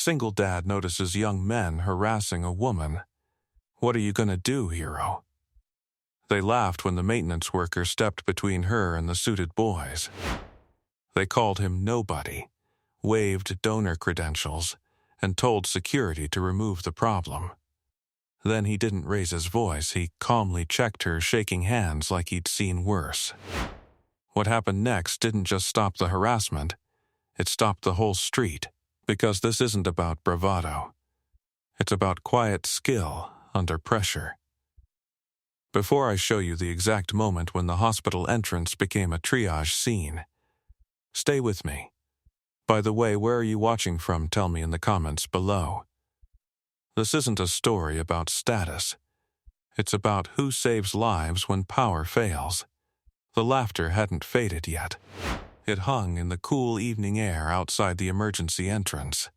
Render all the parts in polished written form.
Single dad notices young men harassing a woman. What are you gonna do, hero? They laughed when the maintenance worker stepped between her and the suited boys. They called him nobody, waived donor credentials, and told security to remove the problem. Then he didn't raise his voice. He calmly checked her, shaking hands like he'd seen worse. What happened next didn't just stop the harassment, it stopped the whole street, because this isn't about bravado. It's about quiet skill under pressure. Before I show you the exact moment when the hospital entrance became a triage scene, stay with me. By the way, where are you watching from? Tell me in the comments below. This isn't a story about status. It's about who saves lives when power fails. The laughter hadn't faded yet. It hung in the cool evening air outside the emergency entrance,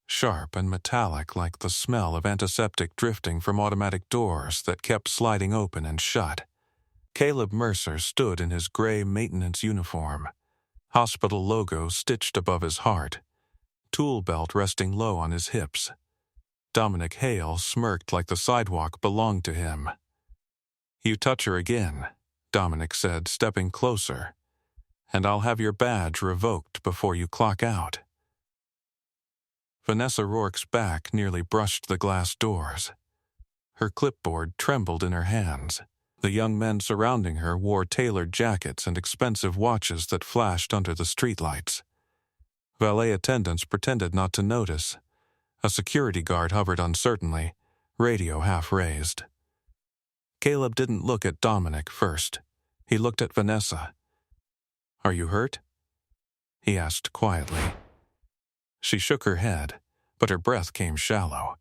sharp and metallic like the smell of antiseptic drifting from automatic doors that kept sliding open and shut. Caleb Mercer stood in his gray maintenance uniform, hospital logo stitched above his heart, tool belt resting low on his hips. Dominic Hale smirked like the sidewalk belonged to him. "You touch her again," Dominic said, stepping closer, "and I'll have your badge revoked before you clock out." Vanessa Rourke's back nearly brushed the glass doors. Her clipboard trembled in her hands. The young men surrounding her wore tailored jackets and expensive watches that flashed under the streetlights. Valet attendants pretended not to notice. A security guard hovered uncertainly, radio half raised. Caleb didn't look at Dominic first. He looked at Vanessa. "Are you hurt?" he asked quietly. She shook her head, but her breath came shallow.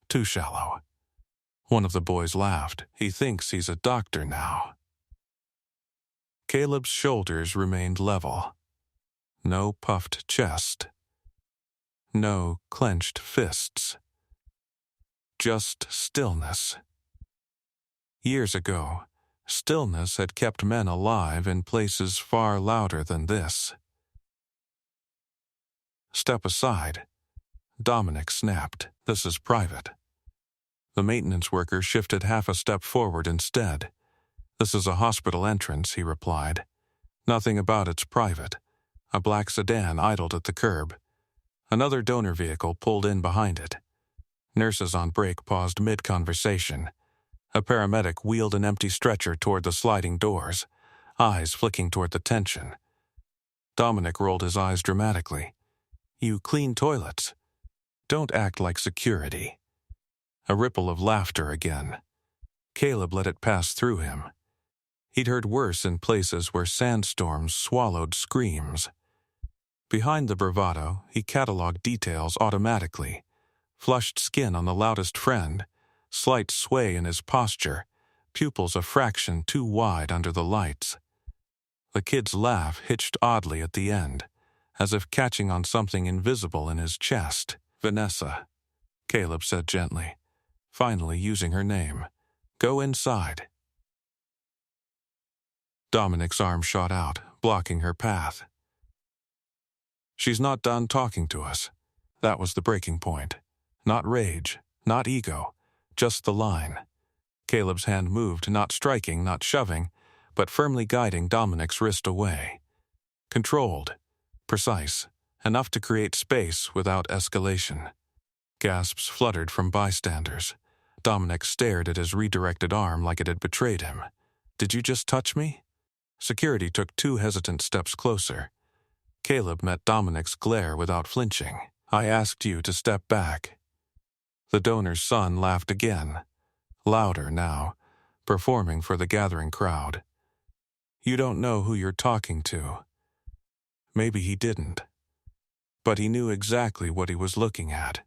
Too shallow. One of the boys laughed. "He thinks he's a doctor now." Caleb's shoulders remained level. No puffed chest. No clenched fists. Just stillness. Years ago, stillness had kept men alive in places far louder than this. "Step aside," Dominic snapped. "This is private." The maintenance worker shifted half a step forward instead. "This is a hospital entrance," he replied. "Nothing about it's private." A black sedan idled at the curb. Another donor vehicle pulled in behind it. Nurses on break paused mid-conversation. A paramedic wheeled an empty stretcher toward the sliding doors, eyes flicking toward the tension. Dominic rolled his eyes dramatically. "You clean toilets. Don't act like security." A ripple of laughter again. Caleb let it pass through him. He'd heard worse in places where sandstorms swallowed screams. Behind the bravado, he cataloged details automatically. Flushed skin on the loudest friend, slight sway in his posture, pupils a fraction too wide under the lights. The kid's laugh hitched oddly at the end, as if catching on something invisible in his chest. "Vanessa," Caleb said gently, finally using her name. "Go inside." Dominic's arm shot out, blocking her path. "She's not done talking to us." That was the breaking point. Not rage, not ego, just the line. Caleb's hand moved, not striking, not shoving, but firmly guiding Dominic's wrist away. Controlled, precise, enough to create space without escalation. Gasps fluttered from bystanders. Dominic stared at his redirected arm like it had betrayed him. "Did you just touch me?" Security took 2 hesitant steps closer. Caleb met Dominic's glare without flinching. "I asked you to step back." The donor's son laughed again, louder now, performing for the gathering crowd. "You don't know who you're talking to." Maybe he didn't. But he knew exactly what he was looking at.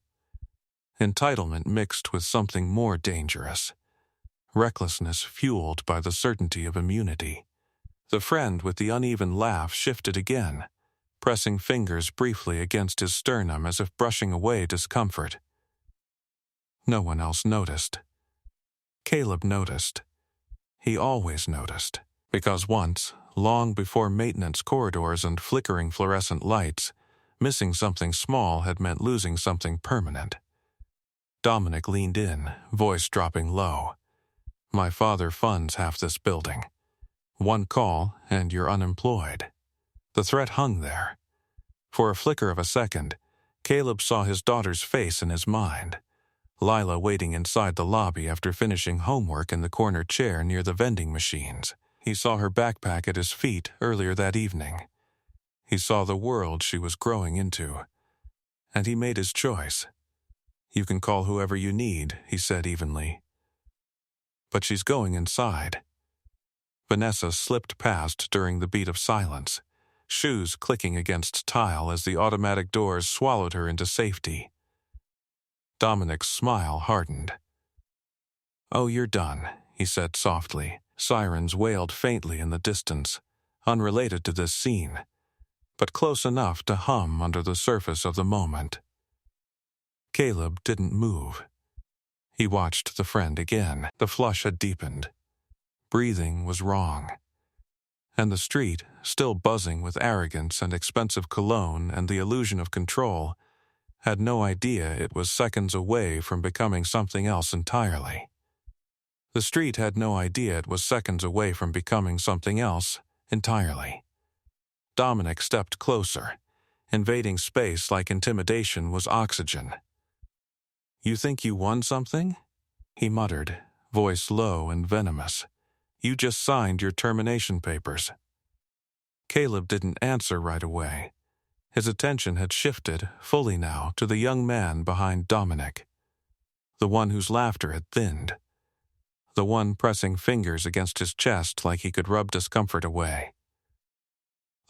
Entitlement mixed with something more dangerous. Recklessness fueled by the certainty of immunity. The friend with the uneven laugh shifted again, pressing fingers briefly against his sternum as if brushing away discomfort. No one else noticed. Caleb noticed. He always noticed, because once, long before maintenance corridors and flickering fluorescent lights, Missing something small had meant losing something permanent. Dominic leaned in, voice dropping low. My father funds half this building. One call, and you're unemployed. The threat hung there. For a flicker of a second, Caleb saw his daughter's face in his mind. Lila waiting inside the lobby after finishing homework in the corner chair near the vending machines. He saw her backpack at his feet earlier that evening. He saw the world she was growing into. And he made his choice. You can call whoever you need, he said evenly. But she's going inside. Vanessa slipped past during the beat of silence, shoes clicking against tile as the automatic doors swallowed her into safety. Dominic's smile hardened. Oh, you're done, he said softly. Sirens wailed faintly in the distance, unrelated to this scene, but close enough to hum under the surface of the moment. Caleb didn't move. He watched the friend again. The flush had deepened. Breathing was wrong. And the street, still buzzing with arrogance and expensive cologne and the illusion of control, had no idea it was seconds away from becoming something else entirely. The street had no idea it was seconds away from becoming something else entirely. Dominic stepped closer. Invading space like intimidation was oxygen. You think you won something? He muttered, voice low and venomous. You just signed your termination papers. Caleb didn't answer right away. His attention had shifted, fully now, to the young man behind Dominic. The one whose laughter had thinned. The one pressing fingers against his chest like he could rub discomfort away.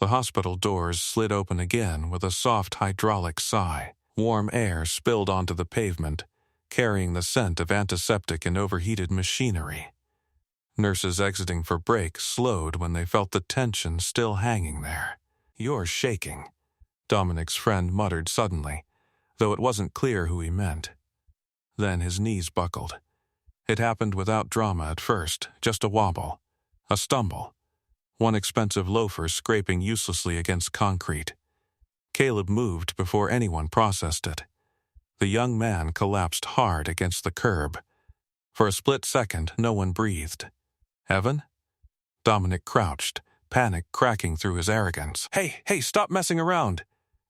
The hospital doors slid open again with a soft hydraulic sigh. Warm air spilled onto the pavement, carrying the scent of antiseptic and overheated machinery. Nurses exiting for break slowed when they felt the tension still hanging there. You're shaking, Dominic's friend muttered suddenly, though it wasn't clear who he meant. Then his knees buckled. It happened without drama at first, just a wobble, a stumble, one expensive loafer scraping uselessly against concrete. Caleb moved before anyone processed it. The young man collapsed hard against the curb. For a split second, no one breathed. Evan? Dominic crouched, panic cracking through his arrogance. Hey, stop messing around!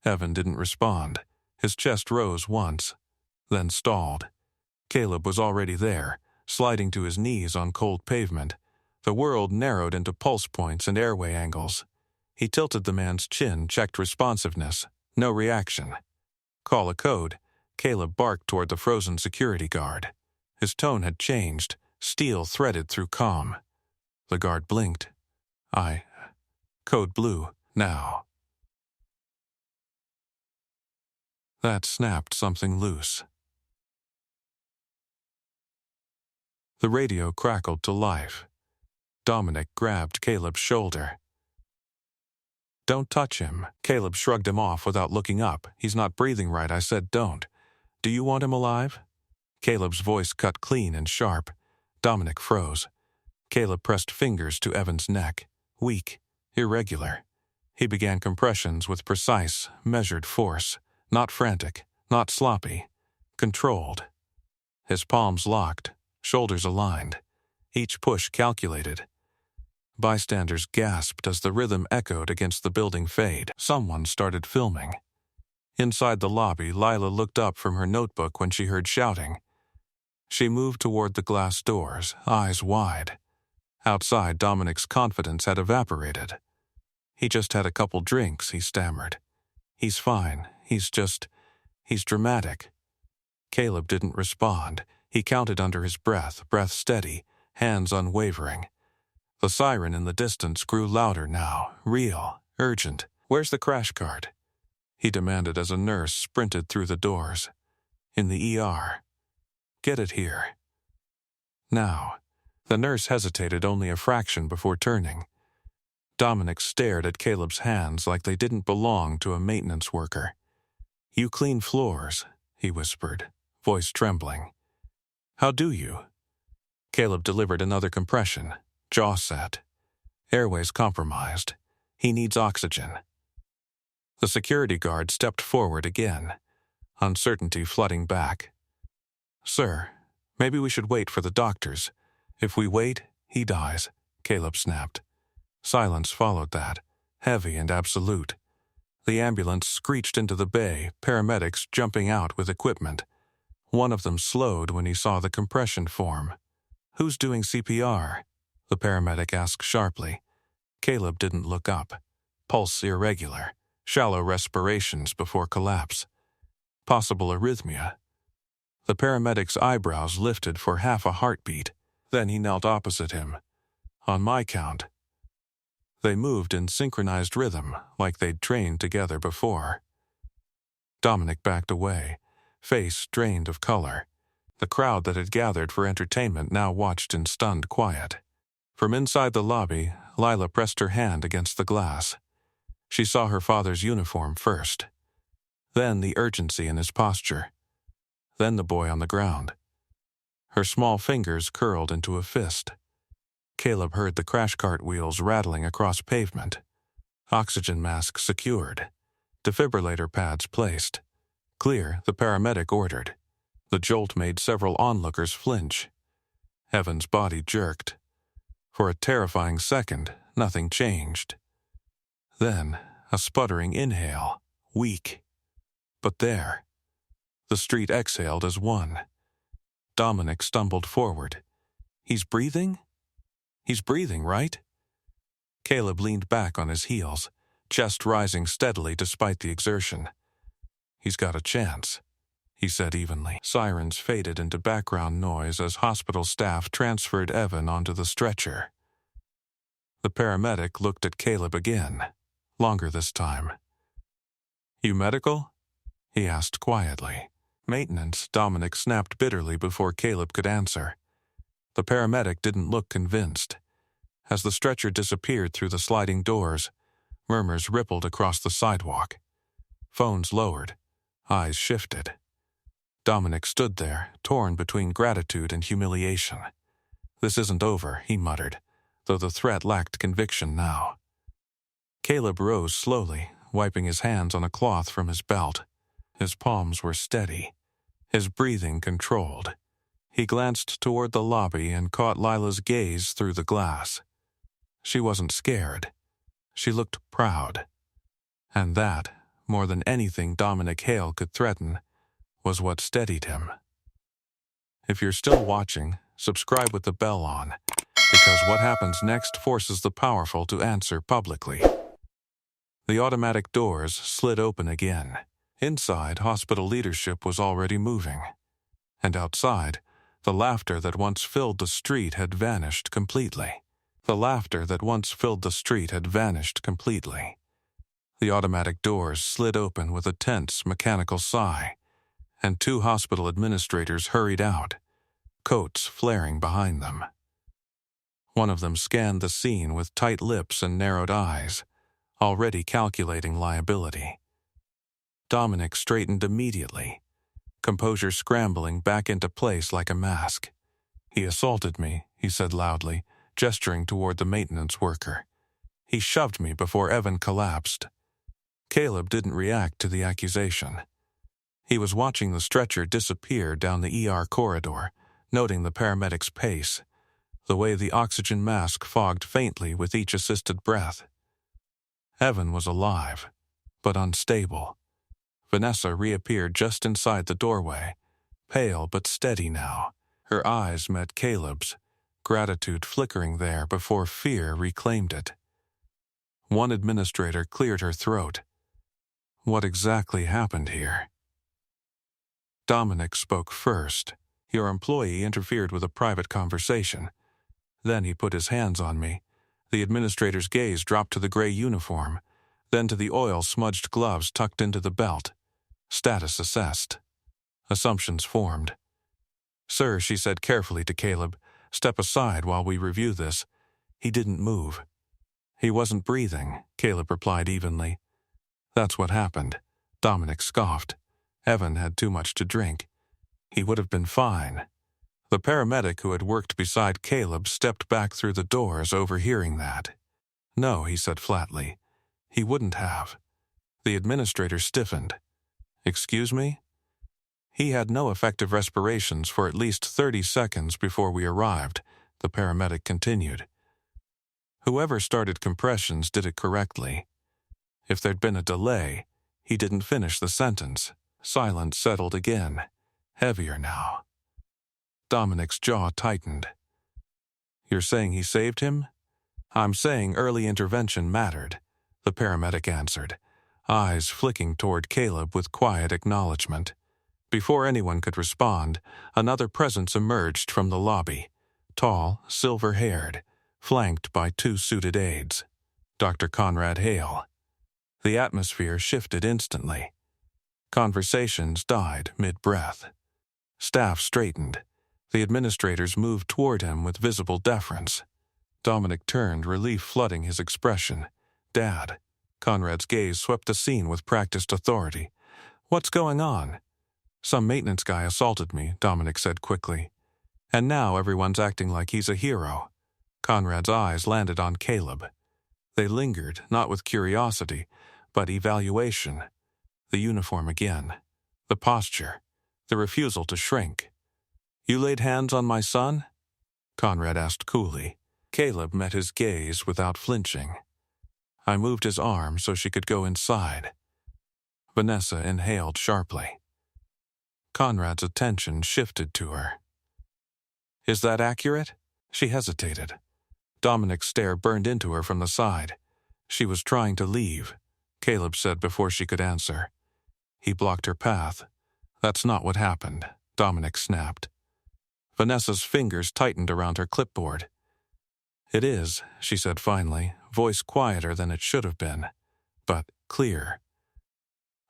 Evan didn't respond. His chest rose once, then stalled. Caleb was already there, sliding to his knees on cold pavement. The world narrowed into pulse points and airway angles. He tilted the man's chin, checked responsiveness. No reaction. Call a code. Caleb barked toward the frozen security guard. His tone had changed, steel threaded through calm. The guard blinked. Code blue, now. That snapped something loose. The radio crackled to life. Dominic grabbed Caleb's shoulder. Don't touch him. Caleb shrugged him off without looking up. He's not breathing right, I said don't. Do you want him alive? Caleb's voice cut clean and sharp. Dominic froze. Caleb pressed fingers to Evan's neck. Weak, irregular. He began compressions with precise, measured force. Not frantic, not sloppy. Controlled. His palms locked, shoulders aligned. Each push calculated. Bystanders gasped as the rhythm echoed against the building fade. Someone started filming. Inside the lobby, Lila looked up from her notebook when she heard shouting. She moved toward the glass doors, eyes wide. Outside, Dominic's confidence had evaporated. He just had a couple drinks, he stammered. He's fine. He's dramatic. Caleb didn't respond. He counted under his breath steady, hands unwavering. The siren in the distance grew louder now, real, urgent. Where's the crash cart? He demanded as a nurse sprinted through the doors. In the ER. Get it here. Now. The nurse hesitated only a fraction before turning. Dominic stared at Caleb's hands like they didn't belong to a maintenance worker. You clean floors, he whispered, voice trembling. How do you? Caleb delivered another compression, jaw set. Airways compromised. He needs oxygen. The security guard stepped forward again, uncertainty flooding back. "Sir, maybe we should wait for the doctors. If we wait, he dies," Caleb snapped. Silence followed that, heavy and absolute. The ambulance screeched into the bay, paramedics jumping out with equipment. One of them slowed when he saw the compression form. "Who's doing CPR?" the paramedic asked sharply. Caleb didn't look up. Pulse irregular, shallow respirations before collapse. Possible arrhythmia. The paramedic's eyebrows lifted for half a heartbeat. Then he knelt opposite him. "On my count." They moved in synchronized rhythm, like they'd trained together before. Dominic backed away, face drained of color. The crowd that had gathered for entertainment now watched in stunned quiet. From inside the lobby, Lila pressed her hand against the glass. She saw her father's uniform first. Then the urgency in his posture. Then the boy on the ground. Her small fingers curled into a fist. Caleb heard the crash cart wheels rattling across pavement. Oxygen mask secured. Defibrillator pads placed. "Clear," the paramedic ordered. The jolt made several onlookers flinch. Evan's body jerked. For a terrifying second, nothing changed. Then, a sputtering inhale, weak. But there. The street exhaled as one. Dominic stumbled forward. "He's breathing? He's breathing, right?" Caleb leaned back on his heels, chest rising steadily despite the exertion. "He's got a chance," he said evenly. Sirens faded into background noise as hospital staff transferred Evan onto the stretcher. The paramedic looked at Caleb again, longer this time. "You medical?" he asked quietly. "Maintenance," Dominic snapped bitterly before Caleb could answer. The paramedic didn't look convinced. As the stretcher disappeared through the sliding doors, murmurs rippled across the sidewalk. Phones lowered, eyes shifted. Dominic stood there, torn between gratitude and humiliation. "This isn't over," he muttered, though the threat lacked conviction now. Caleb rose slowly, wiping his hands on a cloth from his belt. His palms were steady, his breathing controlled. He glanced toward the lobby and caught Lila's gaze through the glass. She wasn't scared. She looked proud. And that, more than anything Dominic Hale could threaten, was what steadied him. If you're still watching, subscribe with the bell on, because what happens next forces the powerful to answer publicly. The automatic doors slid open again. Inside, hospital leadership was already moving. And outside, the laughter that once filled the street had vanished completely. The laughter that once filled the street had vanished completely. The automatic doors slid open with a tense, mechanical sigh, and two hospital administrators hurried out, coats flaring behind them. One of them scanned the scene with tight lips and narrowed eyes, already calculating liability. Dominic straightened immediately, composure scrambling back into place like a mask. "He assaulted me," he said loudly, gesturing toward the maintenance worker. "He shoved me before Evan collapsed." Caleb didn't react to the accusation. He was watching the stretcher disappear down the ER corridor, noting the paramedic's pace, the way the oxygen mask fogged faintly with each assisted breath. Evan was alive, but unstable. Vanessa reappeared just inside the doorway, pale but steady now. Her eyes met Caleb's, gratitude flickering there before fear reclaimed it. One administrator cleared her throat. "What exactly happened here?" Dominic spoke first. "Your employee interfered with a private conversation. Then he put his hands on me." The administrator's gaze dropped to the gray uniform, then to the oil-smudged gloves tucked into the belt. Status assessed. Assumptions formed. "Sir," she said carefully to Caleb, "step aside while we review this." He didn't move. "He wasn't breathing," Caleb replied evenly. "That's what happened," Dominic scoffed. "Evan had too much to drink. He would have been fine." The paramedic who had worked beside Caleb stepped back through the doors, overhearing that. "No," he said flatly. "He wouldn't have." The administrator stiffened. Excuse me? He had no effective respirations for at least 30 seconds before we arrived, the paramedic continued. Whoever started compressions did it correctly. If there'd been a delay, he didn't finish the sentence. Silence settled again, heavier now. Dominic's jaw tightened. You're saying he saved him? I'm saying early intervention mattered, the paramedic answered, eyes flicking toward Caleb with quiet acknowledgement. Before anyone could respond, another presence emerged from the lobby, tall, silver-haired, flanked by 2 suited aides. Dr. Conrad Hale. The atmosphere shifted instantly. Conversations died mid-breath. Staff straightened. The administrators moved toward him with visible deference. Dominic turned, relief flooding his expression. Dad. Conrad's gaze swept the scene with practiced authority. What's going on? Some maintenance guy assaulted me, Dominic said quickly. And now everyone's acting like he's a hero. Conrad's eyes landed on Caleb. They lingered, not with curiosity, but evaluation. The uniform again. The posture. The refusal to shrink. You laid hands on my son? Conrad asked coolly. Caleb met his gaze without flinching. I moved his arm so she could go inside. Vanessa inhaled sharply. Conrad's attention shifted to her. Is that accurate? She hesitated. Dominic's stare burned into her from the side. She was trying to leave, Caleb said before she could answer. He blocked her path. That's not what happened, Dominic snapped. Vanessa's fingers tightened around her clipboard. It is, she said finally, voice quieter than it should have been, but clear.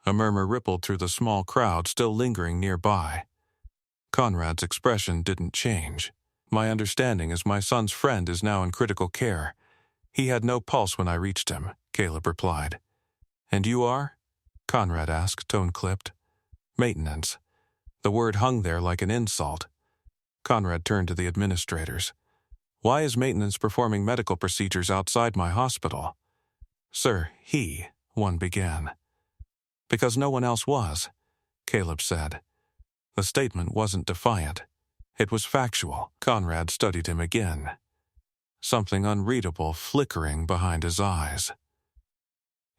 A murmur rippled through the small crowd still lingering nearby. Conrad's expression didn't change. My understanding is my son's friend is now in critical care. He had no pulse when I reached him, Caleb replied. And you are? Conrad asked, tone clipped. Maintenance. The word hung there like an insult. Conrad turned to the administrators. Why is maintenance performing medical procedures outside my hospital? Sir, one began. Because no one else was, Caleb said. The statement wasn't defiant. It was factual. Conrad studied him again. Something unreadable flickering behind his eyes.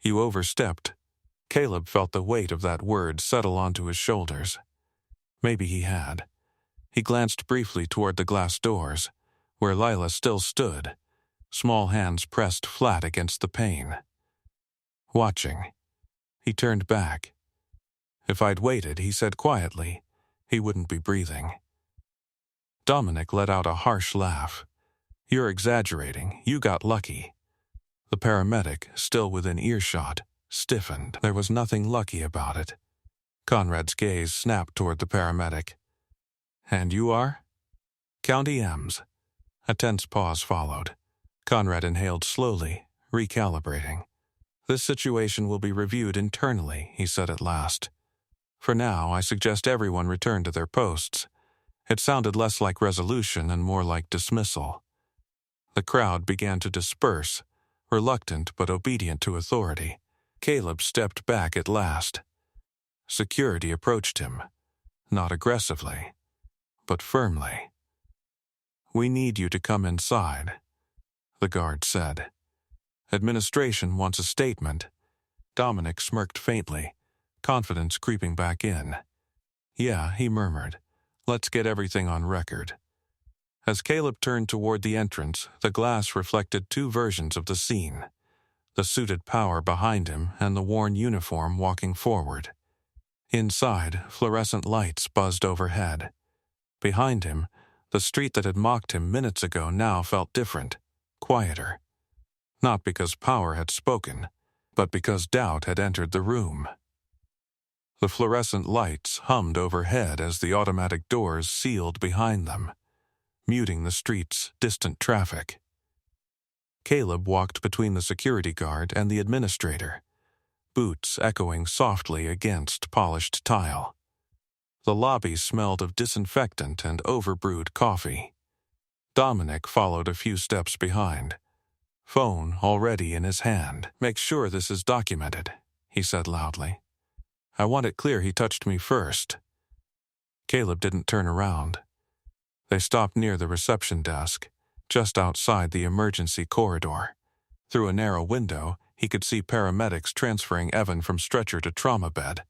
You overstepped. Caleb felt the weight of that word settle onto his shoulders. Maybe he had. He glanced briefly toward the glass doors, where Lila still stood, small hands pressed flat against the pane. Watching. He turned back. If I'd waited, he said quietly, he wouldn't be breathing. Dominic let out a harsh laugh. You're exaggerating. You got lucky. The paramedic, still within earshot, stiffened. There was nothing lucky about it. Conrad's gaze snapped toward the paramedic. And you are? County M's. A tense pause followed. Conrad inhaled slowly, recalibrating. This situation will be reviewed internally, he said at last. For now, I suggest everyone return to their posts. It sounded less like resolution and more like dismissal. The crowd began to disperse, reluctant but obedient to authority. Caleb stepped back at last. Security approached him, not aggressively, but firmly. We need you to come inside, the guard said. Administration wants a statement. Dominic smirked faintly, confidence creeping back in. Yeah, he murmured. Let's get everything on record. As Caleb turned toward the entrance, the glass reflected 2 versions of the scene. The suited power behind him and the worn uniform walking forward. Inside, fluorescent lights buzzed overhead. Behind him, the street that had mocked him minutes ago now felt different, quieter. Not because power had spoken, but because doubt had entered the room. The fluorescent lights hummed overhead as the automatic doors sealed behind them, muting the street's distant traffic. Caleb walked between the security guard and the administrator, boots echoing softly against polished tile. The lobby smelled of disinfectant and overbrewed coffee. Dominic followed a few steps behind, phone already in his hand. Make sure this is documented, he said loudly. I want it clear he touched me first. Caleb didn't turn around. They stopped near the reception desk, just outside the emergency corridor. Through a narrow window, he could see paramedics transferring Evan from stretcher to trauma bed.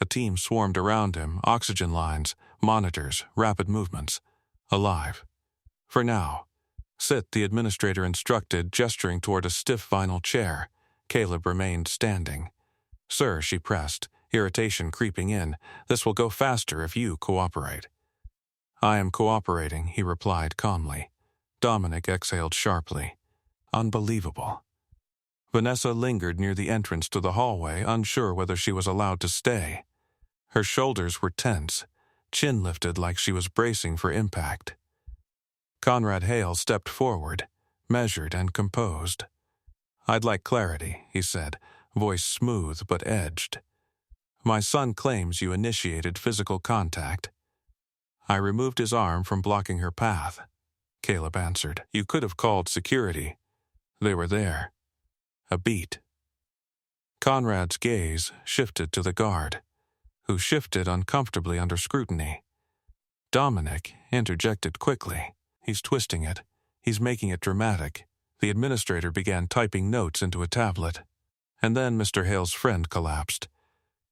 A team swarmed around him, oxygen lines, monitors, rapid movements. Alive. For now. Sit, the administrator instructed, gesturing toward a stiff vinyl chair. Caleb remained standing. Sir, she pressed, irritation creeping in. This will go faster if you cooperate. I am cooperating, he replied calmly. Dominic exhaled sharply. Unbelievable. Vanessa lingered near the entrance to the hallway, unsure whether she was allowed to stay. Her shoulders were tense, chin lifted like she was bracing for impact. Conrad Hale stepped forward, measured and composed. I'd like clarity, he said, voice smooth but edged. My son claims you initiated physical contact. I removed his arm from blocking her path. Caleb answered. You could have called security. They were there. A beat. Conrad's gaze shifted to the guard, who shifted uncomfortably under scrutiny. Dominic interjected quickly. He's twisting it. He's making it dramatic. The administrator began typing notes into a tablet. And then Mr. Hale's friend collapsed.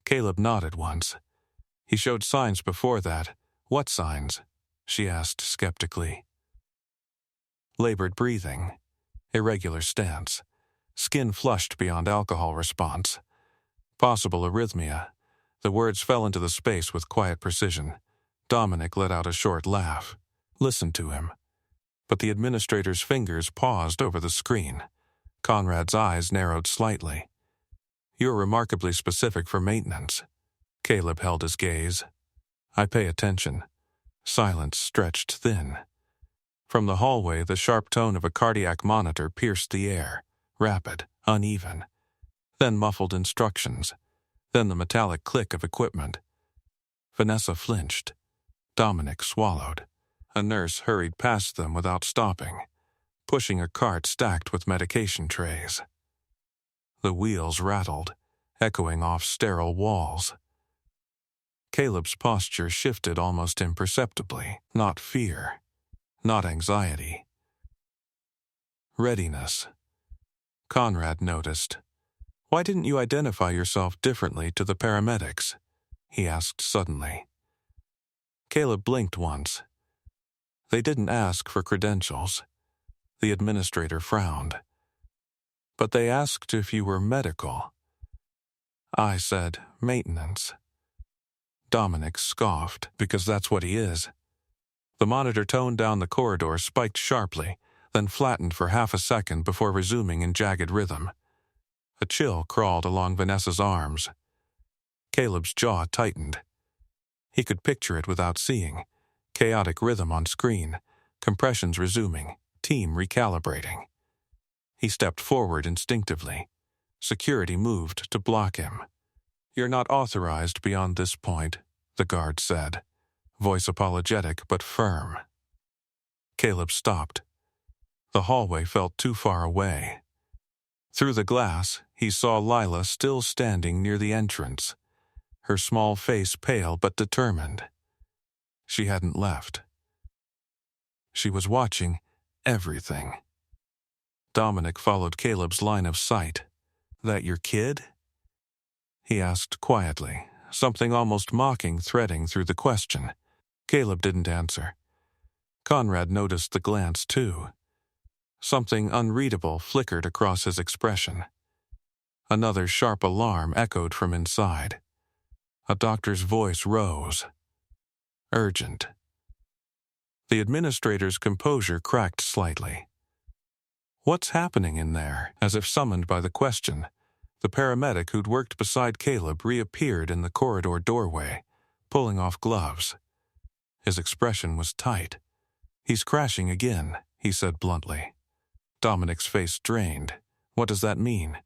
Caleb nodded once. He showed signs before that. What signs? She asked skeptically. Labored breathing. Irregular stance. Skin flushed beyond alcohol response. Possible arrhythmia. The words fell into the space with quiet precision. Dominic let out a short laugh. Listen to him. But the administrator's fingers paused over the screen. Conrad's eyes narrowed slightly. You're remarkably specific for maintenance. Caleb held his gaze. I pay attention. Silence stretched thin. From the hallway, the sharp tone of a cardiac monitor pierced the air. Rapid, uneven. Then muffled instructions. Then the metallic click of equipment. Vanessa flinched. Dominic swallowed. A nurse hurried past them without stopping, pushing a cart stacked with medication trays. The wheels rattled, echoing off sterile walls. Caleb's posture shifted almost imperceptibly. Not fear. Not anxiety. Readiness. Conrad noticed. Why didn't you identify yourself differently to the paramedics? He asked suddenly. Caleb blinked once. They didn't ask for credentials. The administrator frowned. But they asked if you were medical. I said maintenance. Dominic scoffed, because that's what he is. The monitor tone down the corridor spiked sharply, then flattened for half a second before resuming in jagged rhythm. A chill crawled along Vanessa's arms. Caleb's jaw tightened. He could picture it without seeing. Chaotic rhythm on screen, compressions resuming, team recalibrating. He stepped forward instinctively. Security moved to block him. You're not authorized beyond this point, the guard said, voice apologetic but firm. Caleb stopped. The hallway felt too far away. Through the glass, he saw Lila still standing near the entrance, her small face pale but determined. She hadn't left. She was watching everything. Dominic followed Caleb's line of sight. That your kid? He asked quietly, something almost mocking threading through the question. Caleb didn't answer. Conrad noticed the glance too. Something unreadable flickered across his expression. Another sharp alarm echoed from inside. A doctor's voice rose. Urgent. The administrator's composure cracked slightly. What's happening in there? As if summoned by the question, the paramedic who'd worked beside Caleb reappeared in the corridor doorway, pulling off gloves. His expression was tight. He's crashing again, he said bluntly. Dominic's face drained. What does that mean?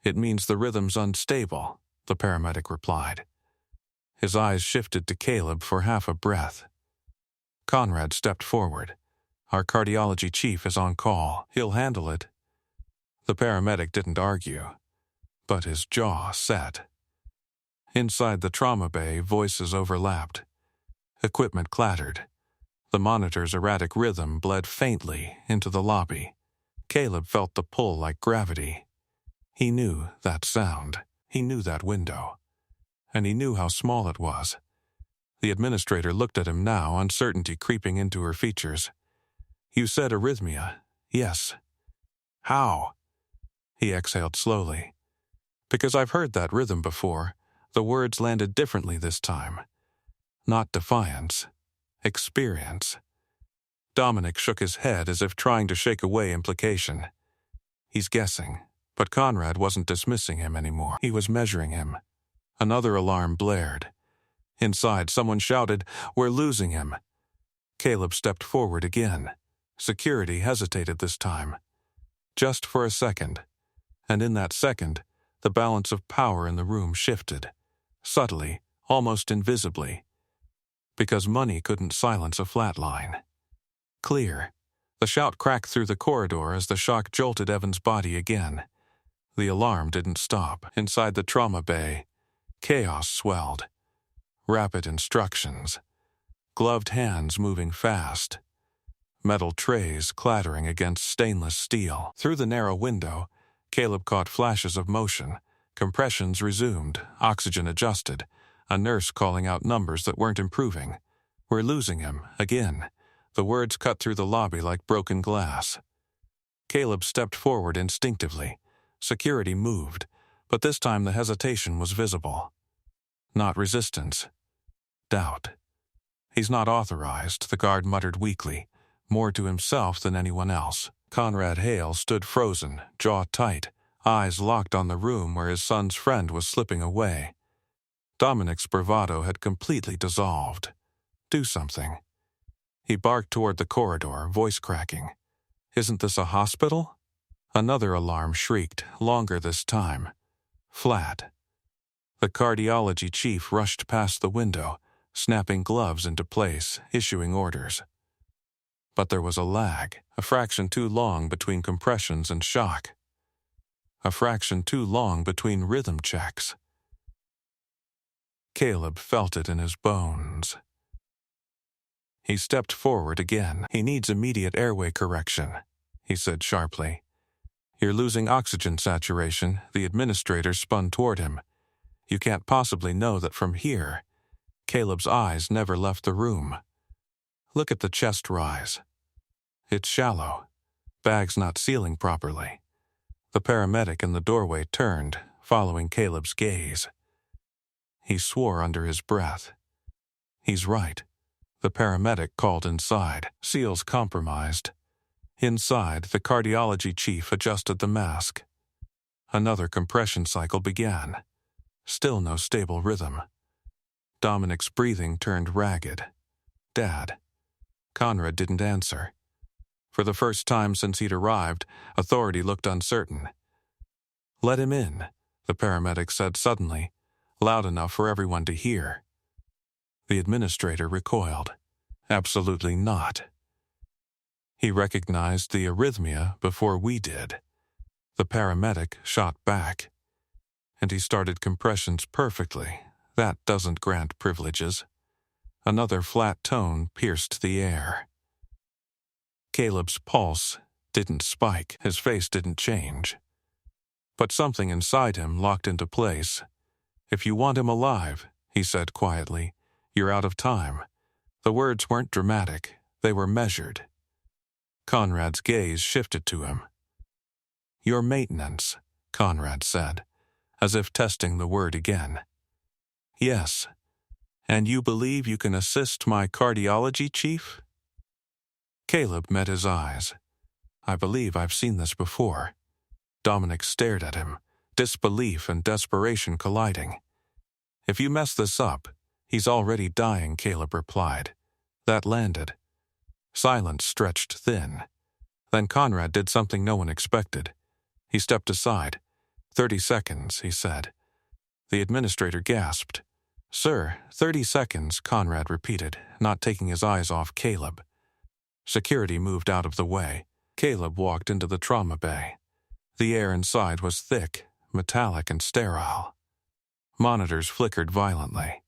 It means the rhythm's unstable, the paramedic replied. His eyes shifted to Caleb for half a breath. Conrad stepped forward. Our cardiology chief is on call. He'll handle it. The paramedic didn't argue. but his jaw set. Inside the trauma bay, voices overlapped. Equipment clattered. The monitor's erratic rhythm bled faintly into the lobby. Caleb felt the pull like gravity. He knew that sound. He knew that window. And he knew how small it was. The administrator looked at him now, uncertainty creeping into her features. "You said arrhythmia." "Yes." "How?" He exhaled slowly. "Because I've heard that rhythm before. The words landed differently this time. Not defiance. Experience." Dominic shook his head as if trying to shake away implication. He's guessing, but Conrad wasn't dismissing him anymore. He was measuring him. Another alarm blared. Inside, someone shouted, "We're losing him." Caleb stepped forward again. Security hesitated this time. Just for a second. And in that second, the balance of power in the room shifted. Subtly, almost invisibly. Because money couldn't silence a flatline. Clear. The shout cracked through the corridor as the shock jolted Evan's body again. The alarm didn't stop. Inside the trauma bay, chaos swelled. Rapid instructions. Gloved hands moving fast. Metal trays clattering against stainless steel. Through the narrow window, Caleb caught flashes of motion. Compressions resumed, oxygen adjusted, a nurse calling out numbers that weren't improving. "We're losing him, again." The words cut through the lobby like broken glass. Caleb stepped forward instinctively. Security moved, but this time the hesitation was visible. Not resistance. Doubt. "He's not authorized," the guard muttered weakly, more to himself than anyone else. Conrad Hale stood frozen, jaw tight, eyes locked on the room where his son's friend was slipping away. Dominic's bravado had completely dissolved. "Do something." He barked toward the corridor, voice cracking. "Isn't this a hospital?" Another alarm shrieked, longer this time. Flat. The cardiology chief rushed past the window, snapping gloves into place, issuing orders. But there was a lag, a fraction too long between compressions and shock. A fraction too long between rhythm checks. Caleb felt it in his bones. He stepped forward again. "He needs immediate airway correction," he said sharply. "You're losing oxygen saturation." The administrator spun toward him. "You can't possibly know that from here." Caleb's eyes never left the room. "Look at the chest rise. It's shallow. Bag's not sealing properly." The paramedic in the doorway turned, following Caleb's gaze. He swore under his breath. "He's right." The paramedic called inside. "Seals compromised." Inside, the cardiology chief adjusted the mask. Another compression cycle began. Still no stable rhythm. Dominic's breathing turned ragged. "Dad." Conrad didn't answer. For the first time since he'd arrived, authority looked uncertain. "Let him in," the paramedic said suddenly, loud enough for everyone to hear. The administrator recoiled. "Absolutely not." He recognized the arrhythmia before we did. The paramedic shot back. "And he started compressions perfectly. That doesn't grant privileges." Another flat tone pierced the air. Caleb's pulse didn't spike. His face didn't change. But something inside him locked into place. "If you want him alive," he said quietly, "you're out of time." The words weren't dramatic. They were measured. Conrad's gaze shifted to him. "Your maintenance," Conrad said, as if testing the word again. "Yes. And you believe you can assist my cardiology chief?" Caleb met his eyes. "I believe I've seen this before." Dominic stared at him, disbelief and desperation colliding. "If you mess this up, he's already dying," Caleb replied. That landed. Silence stretched thin. Then Conrad did something no one expected. He stepped aside. 30 seconds, he said. The administrator gasped. "Sir, 30 seconds, Conrad repeated, not taking his eyes off Caleb. Security moved out of the way. Caleb walked into the trauma bay. The air inside was thick, metallic and sterile. Monitors flickered violently.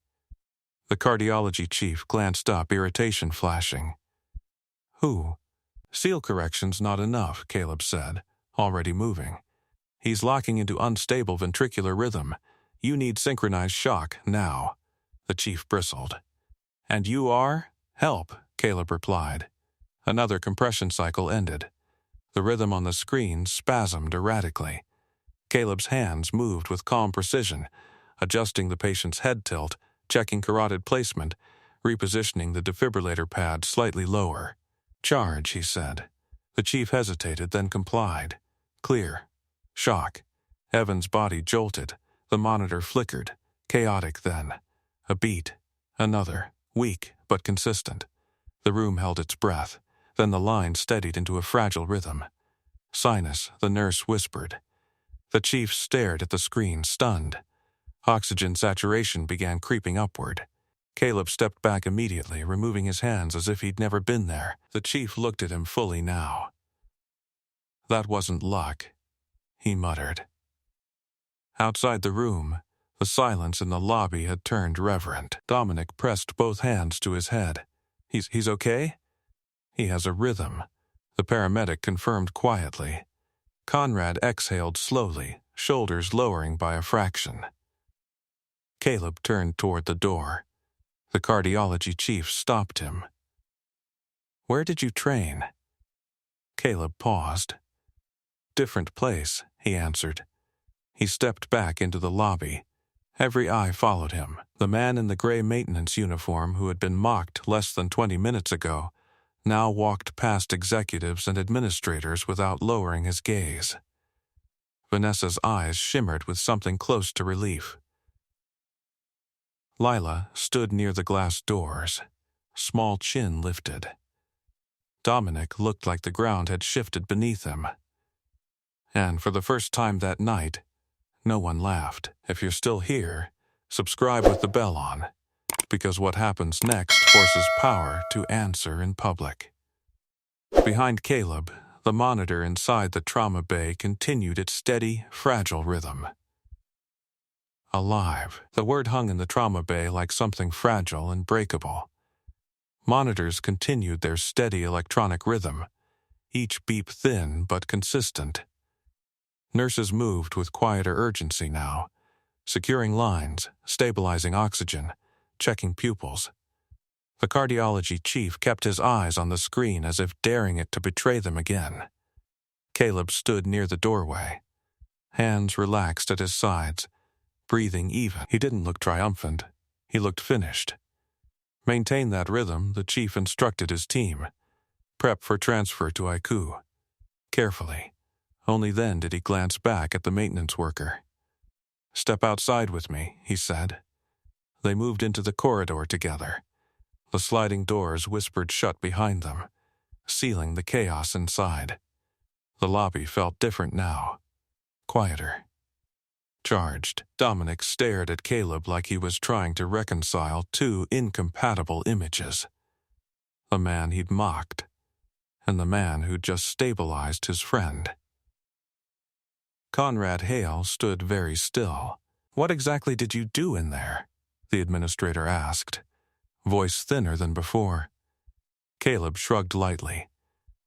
The cardiology chief glanced up, irritation flashing. Who? Seal correction's not enough, Caleb said, already moving. He's locking into unstable ventricular rhythm. You need synchronized shock, now. The chief bristled. And you are? Help, Caleb replied. Another compression cycle ended. The rhythm on the screen spasmed erratically. Caleb's hands moved with calm precision, adjusting the patient's head tilt, checking carotid placement, repositioning the defibrillator pad slightly lower. Charge, he said. The chief hesitated, then complied. Clear. Shock. Evan's body jolted. The monitor flickered. Chaotic then. A beat. Another. Weak, but consistent. The room held its breath. Then the line steadied into a fragile rhythm. Sinus, the nurse whispered. The chief stared at the screen, stunned. Oxygen saturation began creeping upward. Caleb stepped back immediately, removing his hands as if he'd never been there. The chief looked at him fully now. That wasn't luck, he muttered. Outside the room, the silence in the lobby had turned reverent. Dominic pressed both hands to his head. He's okay? He has a rhythm, the paramedic confirmed quietly. Conrad exhaled slowly, shoulders lowering by a fraction. Caleb turned toward the door. The cardiology chief stopped him. Where did you train? Caleb paused. Different place, he answered. He stepped back into the lobby. Every eye followed him. The man in the gray maintenance uniform who had been mocked less than 20 minutes ago now walked past executives and administrators without lowering his gaze. Vanessa's eyes shimmered with something close to relief. Lila stood near the glass doors, small chin lifted. Dominic looked like the ground had shifted beneath him. And for the first time that night, no one laughed. If you're still here, subscribe with the bell on, because what happens next forces power to answer in public. Behind Caleb, the monitor inside the trauma bay continued its steady, fragile rhythm. Alive. The word hung in the trauma bay like something fragile and breakable. Monitors continued their steady electronic rhythm, each beep thin but consistent. Nurses moved with quieter urgency now, securing lines, stabilizing oxygen, checking pupils. The cardiology chief kept his eyes on the screen as if daring it to betray them again. Caleb stood near the doorway, hands relaxed at his sides, breathing even. He didn't look triumphant. He looked finished. Maintain that rhythm, the chief instructed his team. Prep for transfer to ICU. Carefully. Only then did he glance back at the maintenance worker. Step outside with me, he said. They moved into the corridor together. The sliding doors whispered shut behind them, sealing the chaos inside. The lobby felt different now. Quieter. Charged. Dominic stared at Caleb like he was trying to reconcile two incompatible images. The man he'd mocked, and the man who'd just stabilized his friend. Conrad Hale stood very still. What exactly did you do in there? The administrator asked, voice thinner than before. Caleb shrugged lightly,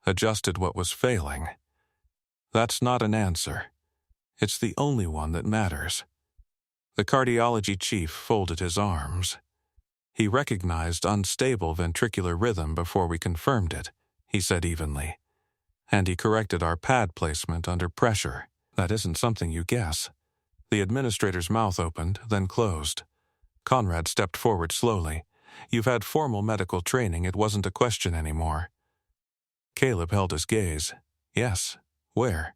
adjusted what was failing. That's not an answer. It's the only one that matters. The cardiology chief folded his arms. He recognized unstable ventricular rhythm before we confirmed it, he said evenly. And he corrected our pad placement under pressure. That isn't something you guess. The administrator's mouth opened, then closed. Conrad stepped forward slowly. You've had formal medical training. It wasn't a question anymore. Caleb held his gaze. Yes. Where?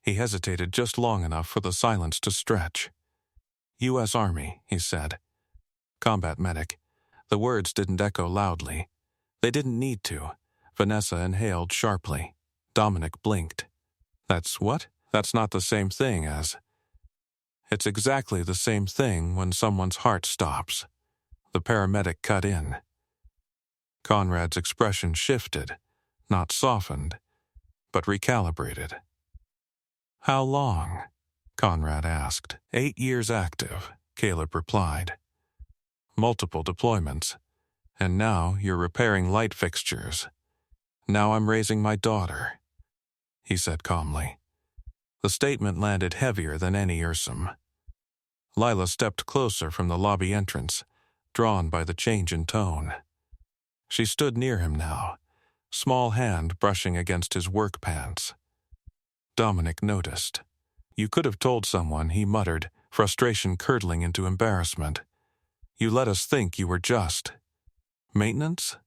He hesitated just long enough for the silence to stretch. U.S. Army, he said. Combat medic. The words didn't echo loudly. They didn't need to. Vanessa inhaled sharply. Dominic blinked. That's what? That's not the same thing as... It's exactly the same thing when someone's heart stops. The paramedic cut in. Conrad's expression shifted, not softened, but recalibrated. How long? Conrad asked. 8 years active, Caleb replied. Multiple deployments. And now you're repairing light fixtures. Now I'm raising my daughter, he said calmly. The statement landed heavier than any Ursum. Lila stepped closer from the lobby entrance, drawn by the change in tone. She stood near him now, small hand brushing against his work pants. Dominic noticed. You could have told someone, he muttered, frustration curdling into embarrassment. You let us think you were just. Maintenance?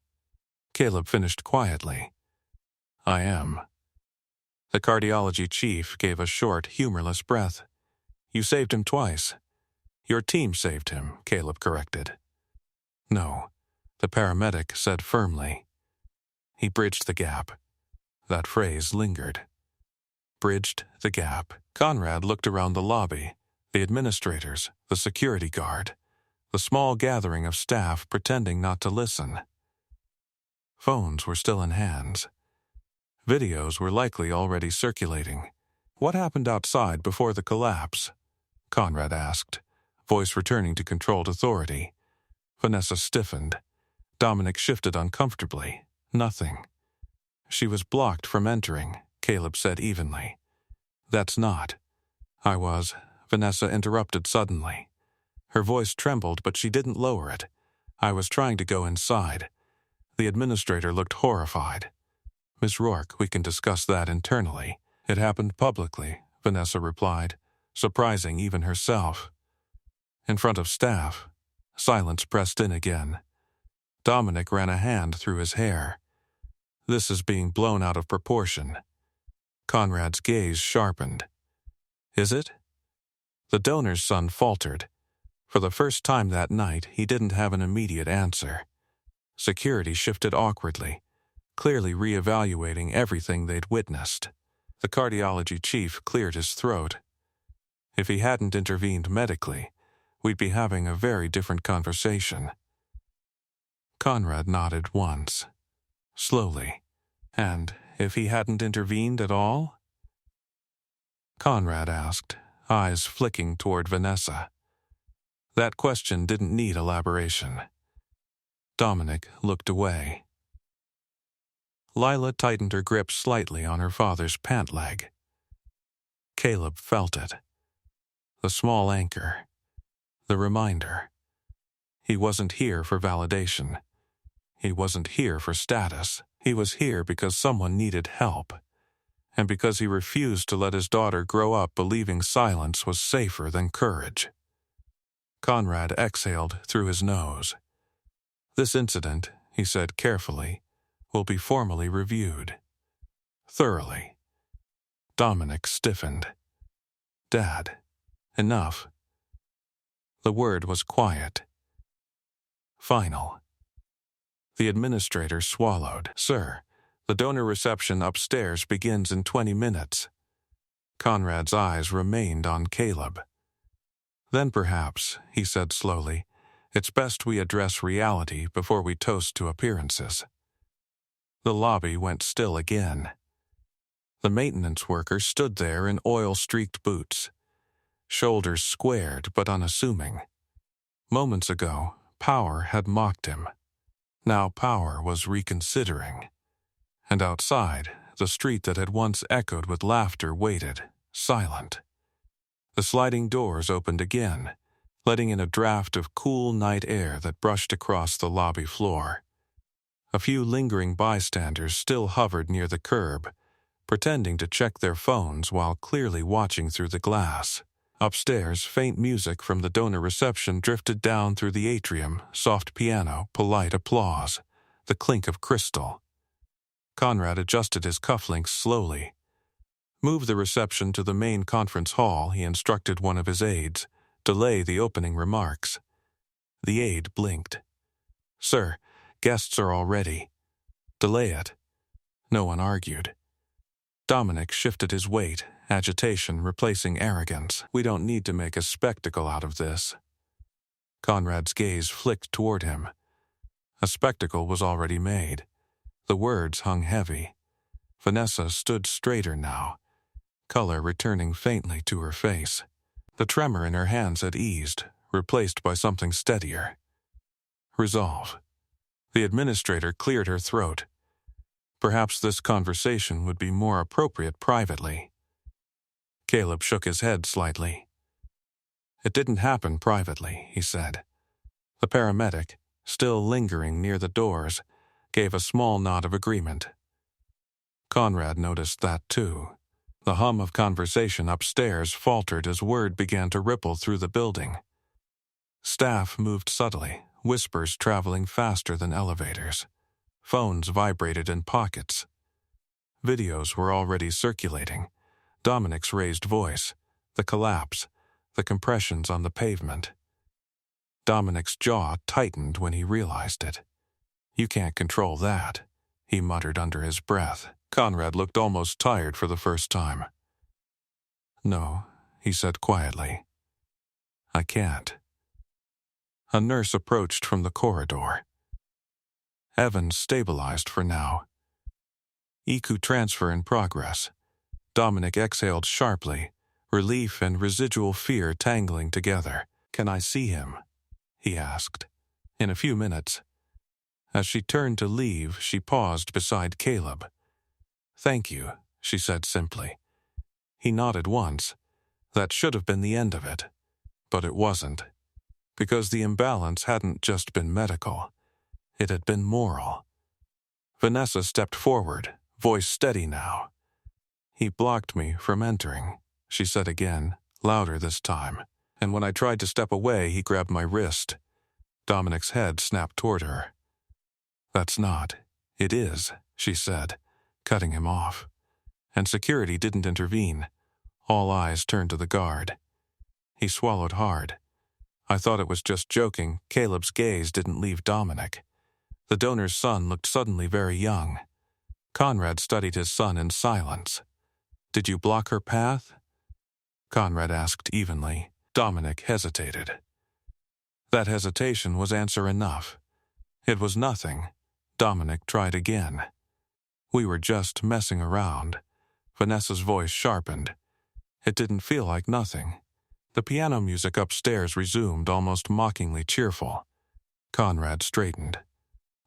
Caleb finished quietly. I am. The cardiology chief gave a short, humorless breath. You saved him twice. Your team saved him, Caleb corrected. No, the paramedic said firmly. He bridged the gap. That phrase lingered. Bridged the gap. Conrad looked around the lobby, the administrators, the security guard, the small gathering of staff pretending not to listen. Phones were still in hands. Videos were likely already circulating. What happened outside before the collapse? Conrad asked, voice returning to controlled authority. Vanessa stiffened. Dominic shifted uncomfortably. Nothing. She was blocked from entering, Caleb said evenly. That's not. Vanessa interrupted suddenly. Her voice trembled, but she didn't lower it. I was trying to go inside. The administrator looked horrified. Miss Rourke, we can discuss that internally. It happened publicly, Vanessa replied, surprising even herself. In front of staff, silence pressed in again. Dominic ran a hand through his hair. This is being blown out of proportion. Conrad's gaze sharpened. Is it? The donor's son faltered. For the first time that night, he didn't have an immediate answer. Security shifted awkwardly, clearly reevaluating everything they'd witnessed. The cardiology chief cleared his throat. If he hadn't intervened medically, we'd be having a very different conversation. Conrad nodded once, slowly. And if he hadn't intervened at all? Conrad asked, eyes flicking toward Vanessa. That question didn't need elaboration. Dominic looked away. Lila tightened her grip slightly on her father's pant leg. Caleb felt it. The small anchor. The reminder. He wasn't here for validation. He wasn't here for status. He was here because someone needed help, and because he refused to let his daughter grow up believing silence was safer than courage. Conrad exhaled through his nose. This incident, he said carefully, will be formally reviewed. Thoroughly. Dominic stiffened. Dad, enough. The word was quiet. Final. The administrator swallowed. Sir, the donor reception upstairs begins in 20 minutes. Conrad's eyes remained on Caleb. Then perhaps, he said slowly, it's best we address reality before we toast to appearances. The lobby went still again. The maintenance worker stood there in oil-streaked boots, shoulders squared but unassuming. Moments ago, power had mocked him. Now power was reconsidering. And outside, the street that had once echoed with laughter waited, silent. The sliding doors opened again, letting in a draft of cool night air that brushed across the lobby floor. A few lingering bystanders still hovered near the curb, pretending to check their phones while clearly watching through the glass. Upstairs, faint music from the donor reception drifted down through the atrium, soft piano, polite applause, the clink of crystal. Conrad adjusted his cufflinks slowly. Move the reception to the main conference hall, he instructed one of his aides. Delay the opening remarks. The aide blinked. Sir, guests are all ready. Delay it. No one argued. Dominic shifted his weight, agitation replacing arrogance. We don't need to make a spectacle out of this. Conrad's gaze flicked toward him. A spectacle was already made. The words hung heavy. Vanessa stood straighter now. color returning faintly to her face. The tremor in her hands had eased, replaced by something steadier. Resolve. The administrator cleared her throat. Perhaps this conversation would be more appropriate privately. Caleb shook his head slightly. It didn't happen privately, he said. The paramedic, still lingering near the doors, gave a small nod of agreement. Conrad noticed that too. The hum of conversation upstairs faltered as word began to ripple through the building. Staff moved subtly, whispers traveling faster than elevators. Phones vibrated in pockets. Videos were already circulating. Dominic's raised voice, the collapse, the compressions on the pavement. Dominic's jaw tightened when he realized it. You can't control that, he muttered under his breath. Conrad looked almost tired for the first time. No, he said quietly. I can't. A nurse approached from the corridor. Evans stabilized for now. EQ transfer in progress. Dominic exhaled sharply, relief and residual fear tangling together. Can I see him? He asked. In a few minutes. As she turned to leave, she paused beside Caleb. Thank you, she said simply. He nodded once. That should have been the end of it. But it wasn't. Because the imbalance hadn't just been medical. It had been moral. Vanessa stepped forward, voice steady now. He blocked me from entering, she said again, louder this time. And when I tried to step away, he grabbed my wrist. Dominic's head snapped toward her. That's not. It is, she said, cutting him off. And security didn't intervene. All eyes turned to the guard. He swallowed hard. I thought it was just joking. Caleb's gaze didn't leave Dominic. The donor's son looked suddenly very young. Conrad studied his son in silence. Did you block her path? Conrad asked evenly. Dominic hesitated. That hesitation was answer enough. It was nothing. Dominic tried again. We were just messing around. Vanessa's voice sharpened. It didn't feel like nothing. The piano music upstairs resumed, almost mockingly cheerful. Conrad straightened.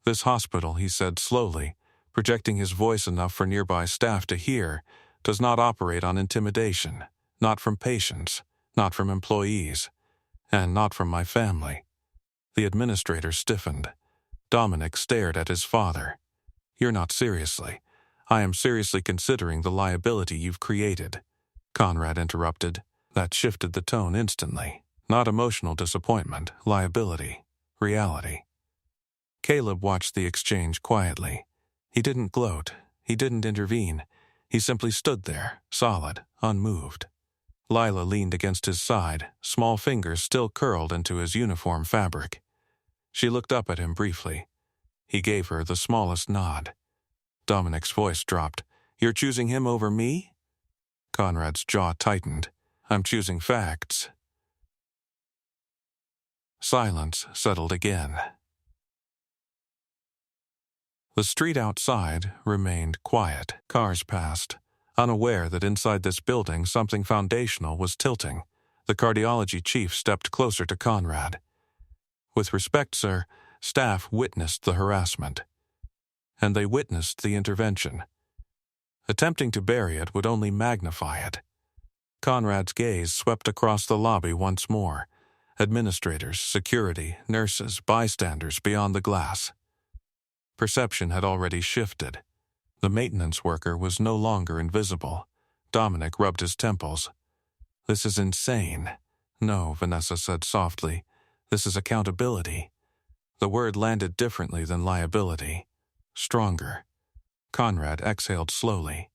This hospital, he said slowly, projecting his voice enough for nearby staff to hear, does not operate on intimidation, not from patients, not from employees, and not from my family. The administrator stiffened. Dominic stared at his father. You're not seriously. I am seriously considering the liability you've created. Conrad interrupted. That shifted the tone instantly. Not emotional disappointment, liability, reality. Caleb watched the exchange quietly. He didn't gloat. He didn't intervene. He simply stood there, solid, unmoved. Lila leaned against his side, small fingers still curled into his uniform fabric. She looked up at him briefly. He gave her the smallest nod. Dominic's voice dropped. You're choosing him over me? Conrad's jaw tightened. I'm choosing facts. Silence settled again. The street outside remained quiet. Cars passed, unaware that inside this building something foundational was tilting. The cardiology chief stepped closer to Conrad. With respect, sir, staff witnessed the harassment. And they witnessed the intervention. Attempting to bury it would only magnify it. Conrad's gaze swept across the lobby once more. Administrators, security, nurses, bystanders beyond the glass. Perception had already shifted. The maintenance worker was no longer invisible. Dominic rubbed his temples. This is insane. No, Vanessa said softly. This is accountability. The word landed differently than liability. Stronger. Conrad exhaled slowly.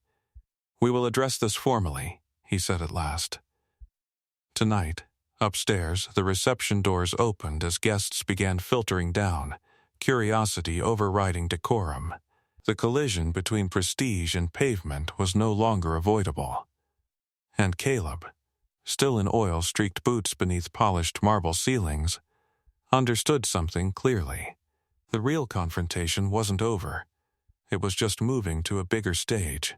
We will address this formally, he said at last. Tonight, upstairs, the reception doors opened as guests began filtering down, curiosity overriding decorum. The collision between prestige and pavement was no longer avoidable. And Caleb, still in oil-streaked boots beneath polished marble ceilings, understood something clearly. The real confrontation wasn't over. It was just moving to a bigger stage.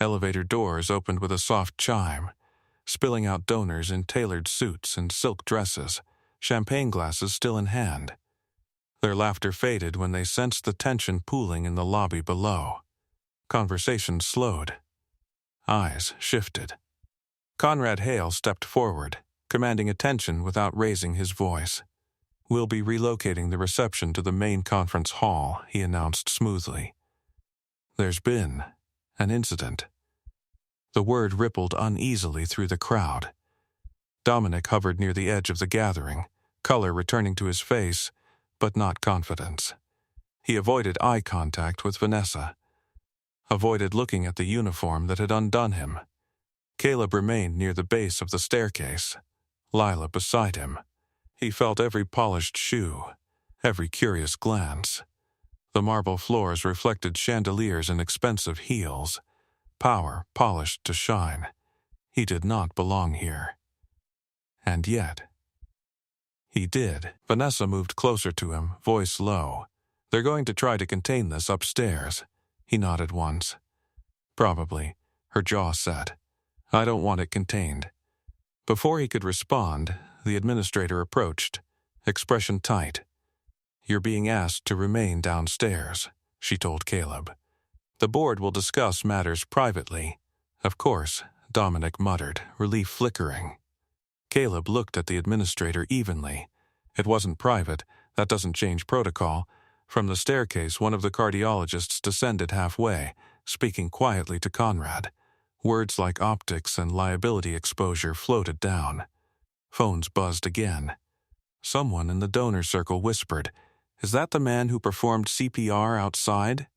Elevator doors opened with a soft chime, spilling out donors in tailored suits and silk dresses, champagne glasses still in hand. Their laughter faded when they sensed the tension pooling in the lobby below. Conversation slowed. Eyes shifted. Conrad Hale stepped forward, commanding attention without raising his voice. "We'll be relocating the reception to the main conference hall," he announced smoothly. "There's been an incident." The word rippled uneasily through the crowd. Dominic hovered near the edge of the gathering, color returning to his face, but not confidence. He avoided eye contact with Vanessa, avoided looking at the uniform that had undone him. Caleb remained near the base of the staircase, Lila beside him. He felt every polished shoe, every curious glance. The marble floors reflected chandeliers and expensive heels, power polished to shine. He did not belong here. And yet, he did. Vanessa moved closer to him, voice low. "They're going to try to contain this upstairs." He nodded once. "Probably," her jaw set. "I don't want it contained." Before he could respond, the administrator approached, expression tight. "You're being asked to remain downstairs," she told Caleb. "The board will discuss matters privately." "Of course," Dominic muttered, relief flickering. Caleb looked at the administrator evenly. "It wasn't private. That doesn't change protocol." From the staircase, one of the cardiologists descended halfway, speaking quietly to Conrad. Words like optics and liability exposure floated down. Phones buzzed again. Someone in the donor circle whispered, "Is that the man who performed CPR outside?"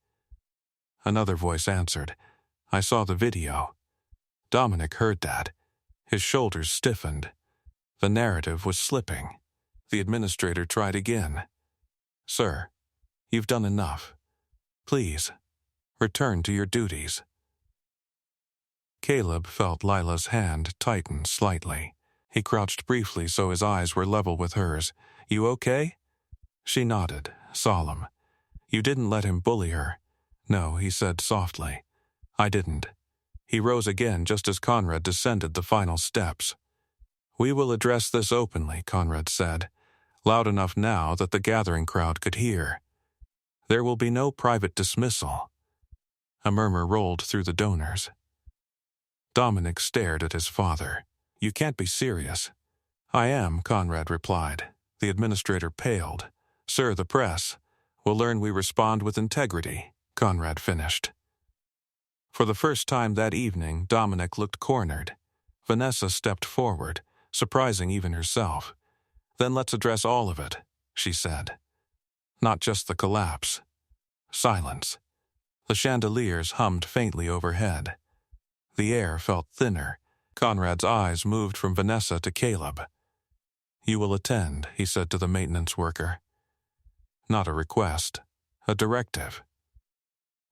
Another voice answered, "I saw the video." Dominic heard that. His shoulders stiffened. The narrative was slipping. The administrator tried again. "Sir, you've done enough. Please, return to your duties." Caleb felt Lila's hand tighten slightly. He crouched briefly so his eyes were level with hers. "You okay?" She nodded, solemn. "You didn't let him bully her." "No," he said softly. "I didn't." He rose again just as Conrad descended the final steps. "We will address this openly," Conrad said, loud enough now that the gathering crowd could hear. "There will be no private dismissal." A murmur rolled through the donors. Dominic stared at his father. "You can't be serious." "I am," Conrad replied. The administrator paled. "Sir, the press will learn we respond with integrity," Conrad finished. For the first time that evening, Dominic looked cornered. Vanessa stepped forward, surprising even herself. "Then let's address all of it," she said. "Not just the collapse." Silence. The chandeliers hummed faintly overhead. The air felt thinner. Conrad's eyes moved from Vanessa to Caleb. "You will attend," he said to the maintenance worker. Not a request, a directive.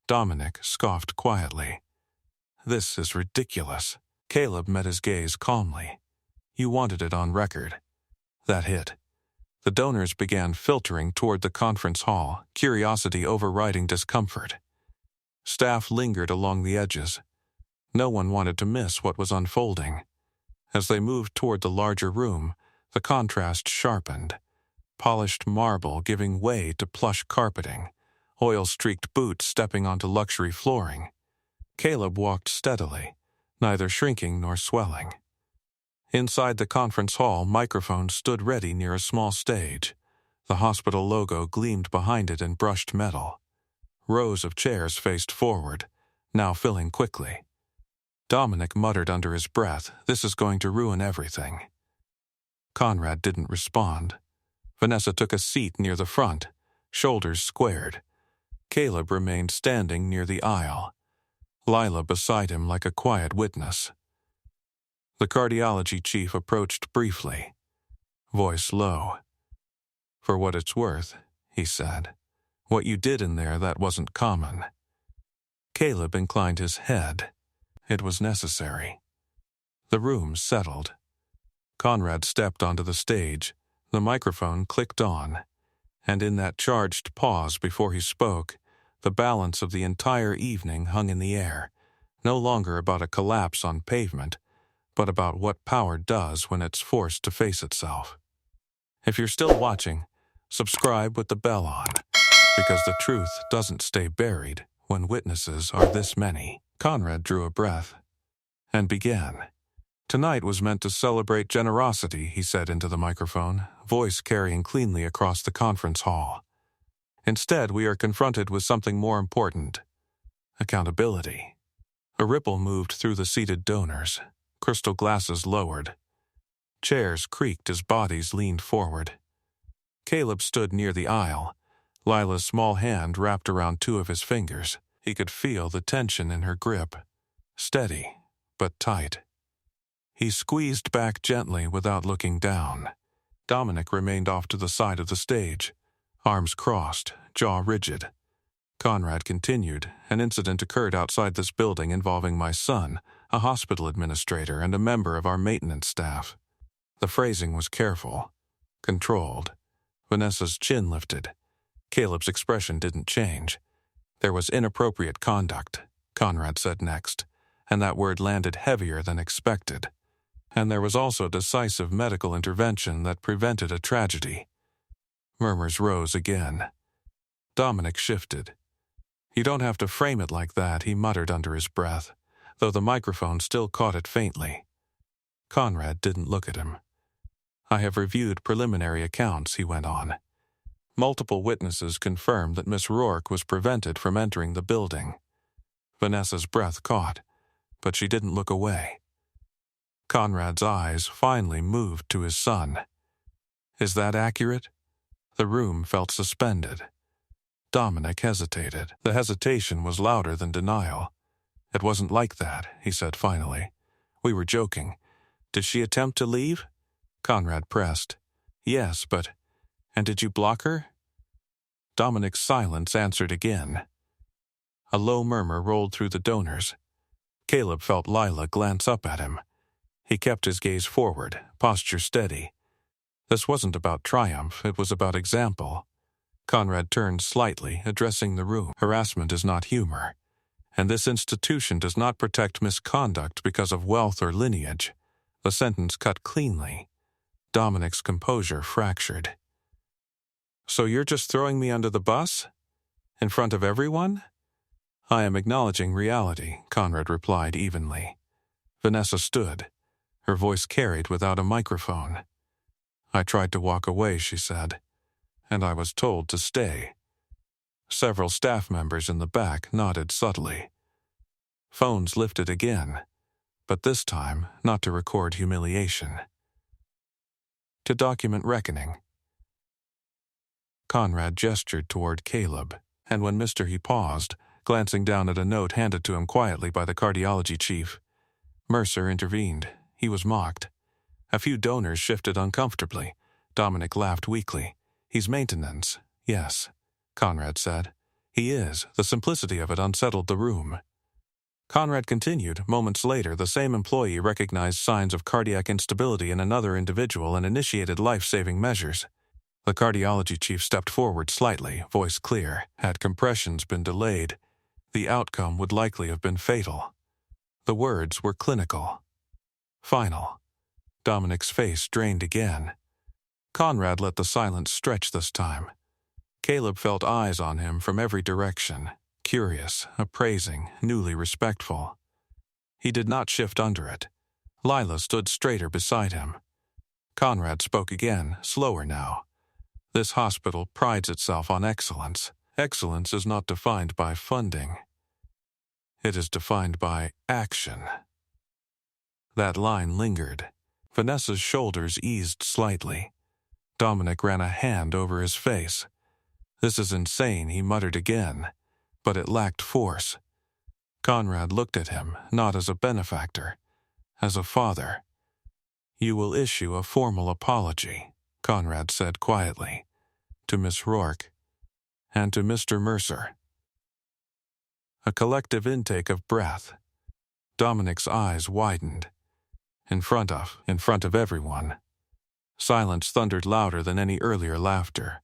Dominic scoffed quietly. "This is ridiculous." Caleb met his gaze calmly. "You wanted it on record." That hit. The donors began filtering toward the conference hall, curiosity overriding discomfort. Staff lingered along the edges. No one wanted to miss what was unfolding. As they moved toward the larger room, the contrast sharpened. Polished marble giving way to plush carpeting, oil-streaked boots stepping onto luxury flooring. Caleb walked steadily, neither shrinking nor swelling. Inside the conference hall, microphones stood ready near a small stage. The hospital logo gleamed behind it in brushed metal. Rows of chairs faced forward, now filling quickly. Dominic muttered under his breath, "This is going to ruin everything." Conrad didn't respond. Vanessa took a seat near the front, shoulders squared. Caleb remained standing near the aisle, Lila beside him like a quiet witness. The cardiology chief approached briefly, voice low. "For what it's worth," he said, "what you did in there, that wasn't common." Caleb inclined his head. It was necessary. The room settled. Conrad stepped onto the stage. The microphone clicked on, and in that charged pause before he spoke, the balance of the entire evening hung in the air. No longer about a collapse on pavement, but about what power does when it's forced to face itself. If you're still watching, subscribe with the bell on, because the truth doesn't stay buried when witnesses are this many. Conrad drew a breath and began. Tonight was meant to celebrate generosity, he said into the microphone, voice carrying cleanly across the conference hall. Instead, we are confronted with something more important: accountability. A ripple moved through the seated donors, crystal glasses lowered. Chairs creaked as bodies leaned forward. Caleb stood near the aisle, Lila's small hand wrapped around two of his fingers. He could feel the tension in her grip, steady but tight. He squeezed back gently without looking down. Dominic remained off to the side of the stage, arms crossed, jaw rigid. Conrad continued. An incident occurred outside this building involving my son, a hospital administrator, and a member of our maintenance staff. The phrasing was careful, controlled. Vanessa's chin lifted. Caleb's expression didn't change. There was inappropriate conduct, Conrad said next, and that word landed heavier than expected. And there was also decisive medical intervention that prevented a tragedy. Murmurs rose again. Dominic shifted. You don't have to frame it like that, he muttered under his breath, though the microphone still caught it faintly. Conrad didn't look at him. I have reviewed preliminary accounts, he went on. Multiple witnesses confirmed that Miss Rourke was prevented from entering the building. Vanessa's breath caught, but she didn't look away. Conrad's eyes finally moved to his son. Is that accurate? The room felt suspended. Dominic hesitated. The hesitation was louder than denial. It wasn't like that, he said finally. We were joking. Did she attempt to leave? Conrad pressed. Yes, but... And did you block her? Dominic's silence answered again. A low murmur rolled through the donors. Caleb felt Lila glance up at him. He kept his gaze forward, posture steady. This wasn't about triumph, it was about example. Conrad turned slightly, addressing the room. Harassment is not humor, and this institution does not protect misconduct because of wealth or lineage. The sentence cut cleanly. Dominic's composure fractured. So you're just throwing me under the bus? In front of everyone? I am acknowledging reality, Conrad replied evenly. Vanessa stood. Her voice carried without a microphone. I tried to walk away, she said, and I was told to stay. Several staff members in the back nodded subtly. Phones lifted again, but this time not to record humiliation. To document reckoning. Conrad gestured toward Caleb, and when he paused, glancing down at a note handed to him quietly by the cardiology chief. Mercer intervened. He was mocked. A few donors shifted uncomfortably. Dominic laughed weakly. He's maintenance. Yes, Conrad said. He is. The simplicity of it unsettled the room. Conrad continued. Moments later, the same employee recognized signs of cardiac instability in another individual and initiated life-saving measures. The cardiology chief stepped forward slightly, voice clear. Had compressions been delayed, the outcome would likely have been fatal. The words were clinical. Final. Dominic's face drained again. Conrad let the silence stretch this time. Caleb felt eyes on him from every direction, curious, appraising, newly respectful. He did not shift under it. Lila stood straighter beside him. Conrad spoke again, slower now. This hospital prides itself on excellence. Excellence is not defined by funding. It is defined by action. That line lingered. Vanessa's shoulders eased slightly. Dominic ran a hand over his face. This is insane, he muttered again, but it lacked force. Conrad looked at him, not as a benefactor, as a father. You will issue a formal apology, Conrad said quietly, to Miss Rourke and to Mr. Mercer. A collective intake of breath. Dominic's eyes widened. In front of everyone. Silence thundered louder than any earlier laughter.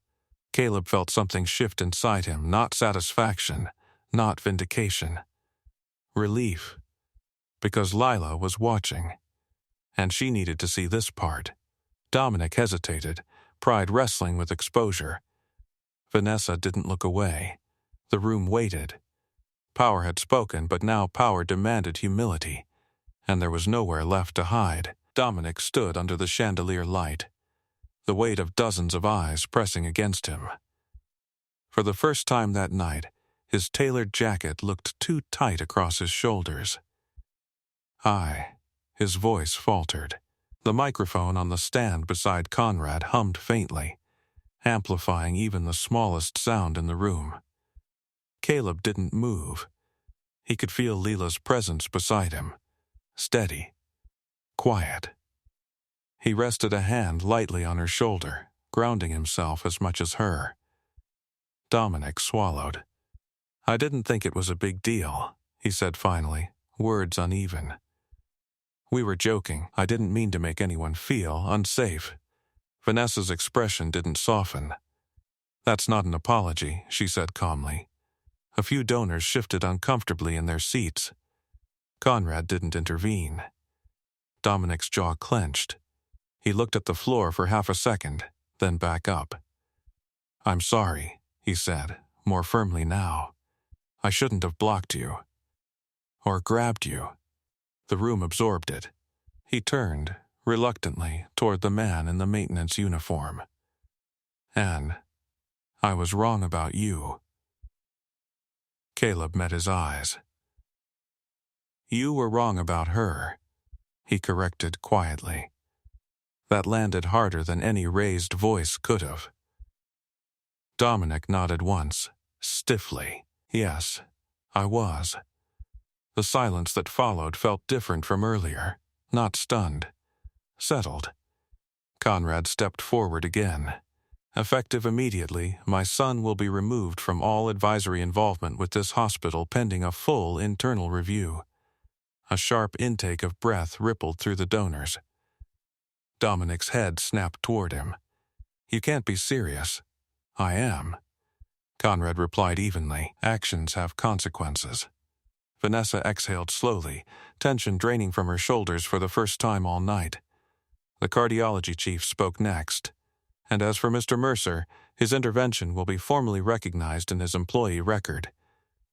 Caleb felt something shift inside him, not satisfaction, not vindication. Relief. because Lila was watching, and she needed to see this part. Dominic hesitated, pride wrestling with exposure. Vanessa didn't look away. The room waited. Power had spoken, but now power demanded humility, and there was nowhere left to hide. Dominic stood under the chandelier light, the weight of dozens of eyes pressing against him. For the first time that night, his tailored jacket looked too tight across his shoulders. His voice faltered. The microphone on the stand beside Conrad hummed faintly, amplifying even the smallest sound in the room. Caleb didn't move. He could feel Lila's presence beside him, steady, quiet. He rested a hand lightly on her shoulder, grounding himself as much as her. Dominic swallowed. "I didn't think it was a big deal," he said finally, words uneven. "We were joking. I didn't mean to make anyone feel unsafe." Vanessa's expression didn't soften. "That's not an apology," she said calmly. A few donors shifted uncomfortably in their seats. Conrad didn't intervene. Dominic's jaw clenched. He looked at the floor for half a second, then back up. "I'm sorry," he said, more firmly now. "I shouldn't have blocked you. Or grabbed you." The room absorbed it. He turned, reluctantly, toward the man in the maintenance uniform. "And I was wrong about you." Caleb met his eyes. "You were wrong about her," he corrected quietly. That landed harder than any raised voice could have. Dominic nodded once, stiffly. "Yes, I was." The silence that followed felt different from earlier, not stunned, settled. Conrad stepped forward again. "Effective immediately, my son will be removed from all advisory involvement with this hospital pending a full internal review." A sharp intake of breath rippled through the donors. Dominic's head snapped toward him. "You can't be serious." "I am," Conrad replied evenly. "Actions have consequences." Vanessa exhaled slowly, tension draining from her shoulders for the first time all night. The cardiology chief spoke next. "And as for Mr. Mercer, his intervention will be formally recognized in his employee record."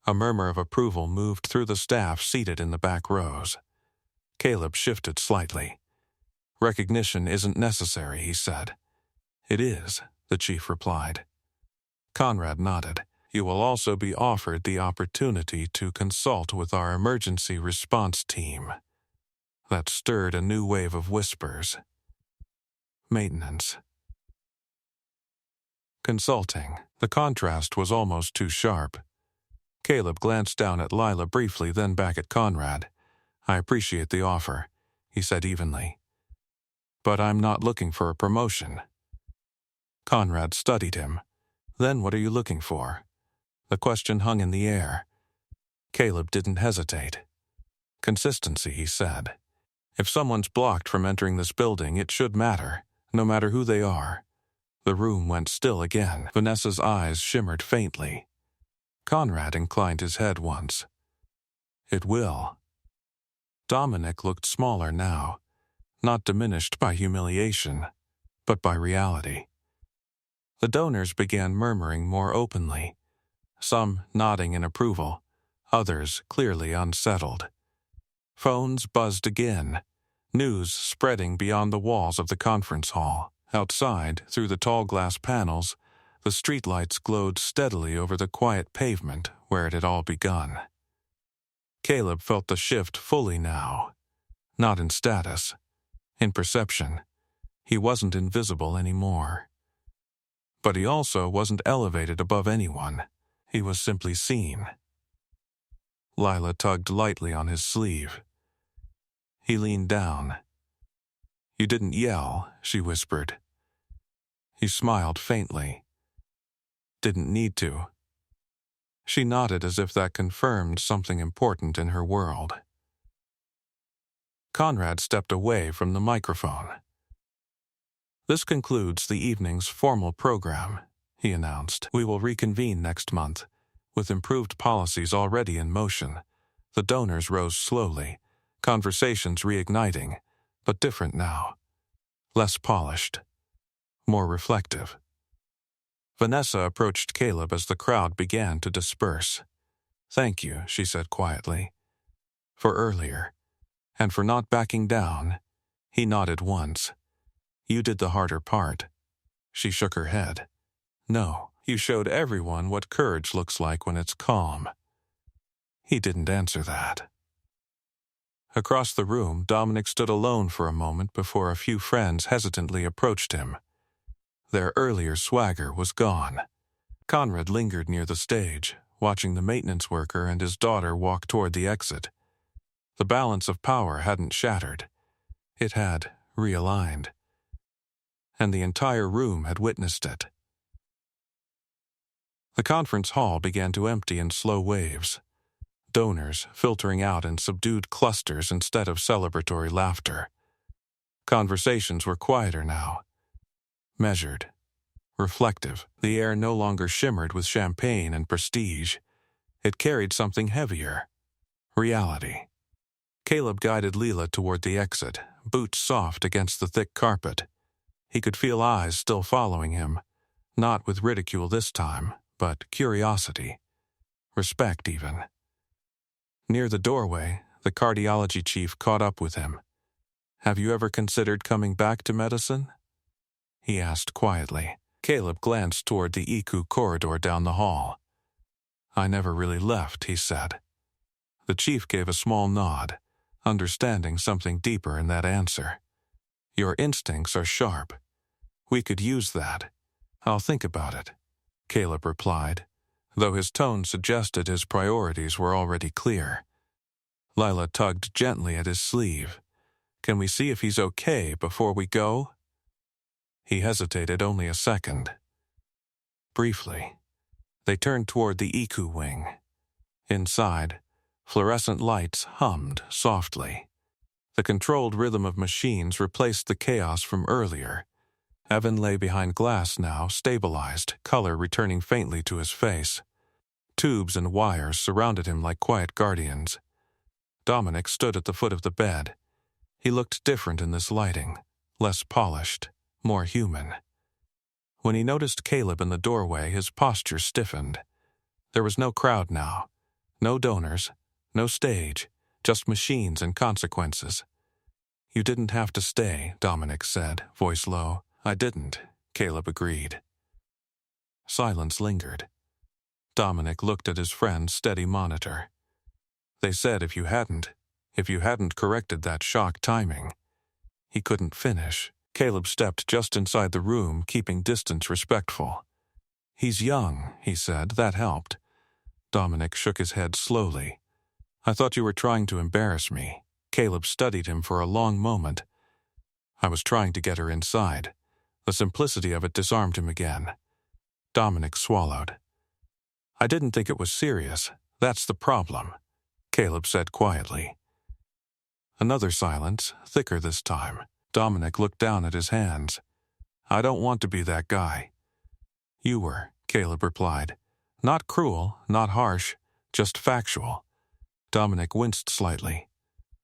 A murmur of approval moved through the staff seated in the back rows. Caleb shifted slightly. "Recognition isn't necessary," he said. "It is," the chief replied. Conrad nodded. "You will also be offered the opportunity to consult with our emergency response team." That stirred a new wave of whispers. Maintenance. Consulting. The contrast was almost too sharp. Caleb glanced down at Lila briefly, then back at Conrad. "I appreciate the offer," he said evenly. "But I'm not looking for a promotion." Conrad studied him. "Then what are you looking for?" The question hung in the air. Caleb didn't hesitate. "Consistency," he said. "If someone's blocked from entering this building, it should matter, no matter who they are." The room went still again. Vanessa's eyes shimmered faintly. Conrad inclined his head once. "It will." Dominic looked smaller now, not diminished by humiliation, but by reality. The donors began murmuring more openly, some nodding in approval, others clearly unsettled. Phones buzzed again, news spreading beyond the walls of the conference hall. Outside, through the tall glass panels, the streetlights glowed steadily over the quiet pavement where it had all begun. Caleb felt the shift fully now, not in status, in perception. He wasn't invisible anymore. But he also wasn't elevated above anyone. He was simply seen. Lila tugged lightly on his sleeve. He leaned down. "You didn't yell," she whispered. He smiled faintly. "Didn't need to." She nodded as if that confirmed something important in her world. Conrad stepped away from the microphone. "This concludes the evening's formal program," he announced. "We will reconvene next month, with improved policies already in motion." The donors rose slowly, Conversations reigniting, but different now. Less polished. More reflective. Vanessa approached Caleb as the crowd began to disperse. "Thank you," she said quietly. "For earlier. And for not backing down." He nodded once. "You did the harder part." She shook her head. "No, you showed everyone what courage looks like when it's calm." He didn't answer that. Across the room, Dominic stood alone for a moment before a few friends hesitantly approached him. Their earlier swagger was gone. Conrad lingered near the stage, watching the maintenance worker and his daughter walk toward the exit. The balance of power hadn't shattered. It had realigned. And the entire room had witnessed it. The conference hall began to empty in slow waves. Donors filtering out in subdued clusters instead of celebratory laughter. Conversations were quieter now. Measured. Reflective. The air no longer shimmered with champagne and prestige. It carried something heavier. Reality. Caleb guided Leela toward the exit, boots soft against the thick carpet. He could feel eyes still following him, not with ridicule this time, but curiosity. Respect, even. Near the doorway, the cardiology chief caught up with him. "Have you ever considered coming back to medicine?" he asked quietly. Caleb glanced toward the ICU corridor down the hall. "I never really left," he said. The chief gave a small nod, understanding something deeper in that answer. "Your instincts are sharp. We could use that. I'll think about it," Caleb replied, though his tone suggested his priorities were already clear. Lila tugged gently at his sleeve. "Can we see if he's okay before we go?" He hesitated only a second. Briefly, they turned toward the ICU wing. Inside, fluorescent lights hummed softly. The controlled rhythm of machines replaced the chaos from earlier. Evan lay behind glass now, stabilized, color returning faintly to his face. Tubes and wires surrounded him like quiet guardians. Dominic stood at the foot of the bed. He looked different in this lighting, less polished, more human. When he noticed Caleb in the doorway, his posture stiffened. There was no crowd now, no donors, no stage, just machines and consequences. "You didn't have to stay," Dominic said, voice low. "I didn't," Caleb agreed. Silence lingered. Dominic looked at his friend's steady monitor. "They said if you hadn't corrected that shock timing." He couldn't finish. Caleb stepped just inside the room, keeping distance respectful. "He's young," he said. "That helped." Dominic shook his head slowly. "I thought you were trying to embarrass me." Caleb studied him for a long moment. "I was trying to get her inside." The simplicity of it disarmed him again. Dominic swallowed. "I didn't think it was serious. That's the problem," Caleb said quietly. Another silence, thicker this time. Dominic looked down at his hands. "I don't want to be that guy." "You were," Caleb replied. "Not cruel, not harsh, just factual." Dominic winced slightly.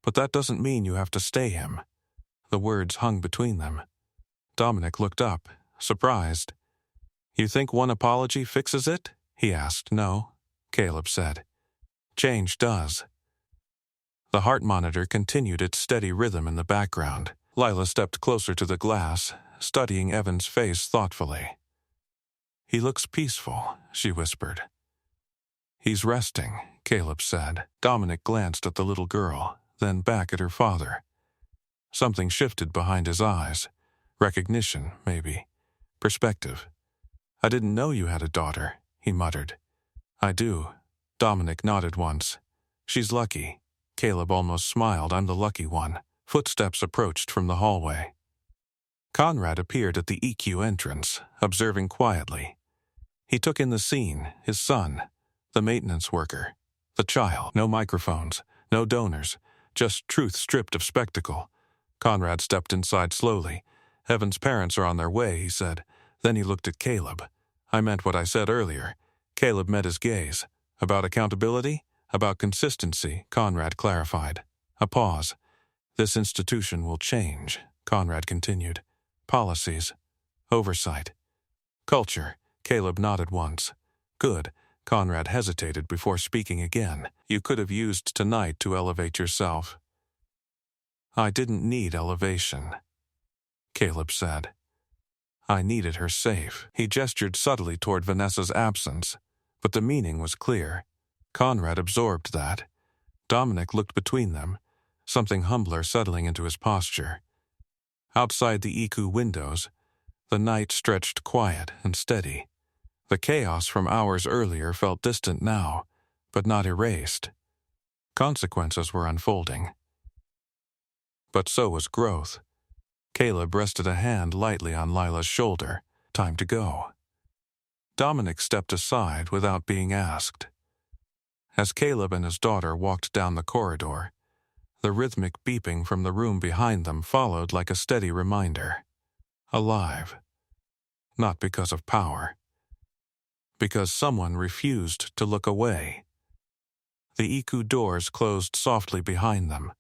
"But that doesn't mean you have to stay him." The words hung between them. Dominic looked up, surprised. "You think one apology fixes it?" he asked. "No," Caleb said. "Change does." The heart monitor continued its steady rhythm in the background. Lila stepped closer to the glass, studying Evan's face thoughtfully. "He looks peaceful," she whispered. "He's resting," Caleb said. Dominic glanced at the little girl, then back at her father. Something shifted behind his eyes. Recognition, maybe. Perspective. "I didn't know you had a daughter," he muttered. "I do." Dominic nodded once. "She's lucky." Caleb almost smiled. "I'm the lucky one." Footsteps approached from the hallway. Conrad appeared at the EQ entrance, observing quietly. He took in the scene, his son, the maintenance worker, the child. No microphones, no donors, just truth stripped of spectacle. Conrad stepped inside slowly. "Evan's parents are on their way," he said. Then he looked at Caleb. "I meant what I said earlier." Caleb met his gaze. "About accountability? About consistency," Conrad clarified. A pause. This institution will change, Conrad continued. Policies. Oversight. Culture. Caleb nodded once. Good. Conrad hesitated before speaking again. You could have used tonight to elevate yourself. I didn't need elevation, Caleb said. I needed her safe. He gestured subtly toward Vanessa's absence, but the meaning was clear. Conrad absorbed that. Dominic looked between them, something humbler settling into his posture. Outside the Iku windows, the night stretched quiet and steady. The chaos from hours earlier felt distant now, but not erased. Consequences were unfolding. But so was growth. Caleb rested a hand lightly on Lila's shoulder. Time to go. Dominic stepped aside without being asked. As Caleb and his daughter walked down the corridor, the rhythmic beeping from the room behind them followed like a steady reminder. Alive. Not because of power. Because someone refused to look away. The Iku doors closed softly behind them,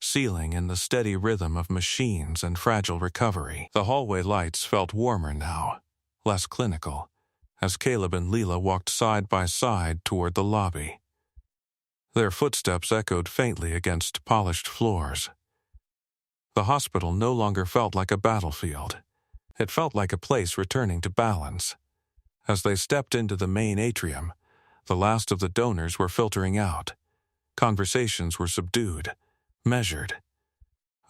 sealing in the steady rhythm of machines and fragile recovery. The hallway lights felt warmer now, less clinical, as Caleb and Leela walked side by side toward the lobby. Their footsteps echoed faintly against polished floors. The hospital no longer felt like a battlefield. It felt like a place returning to balance. As they stepped into the main atrium, the last of the donors were filtering out. Conversations were subdued, measured.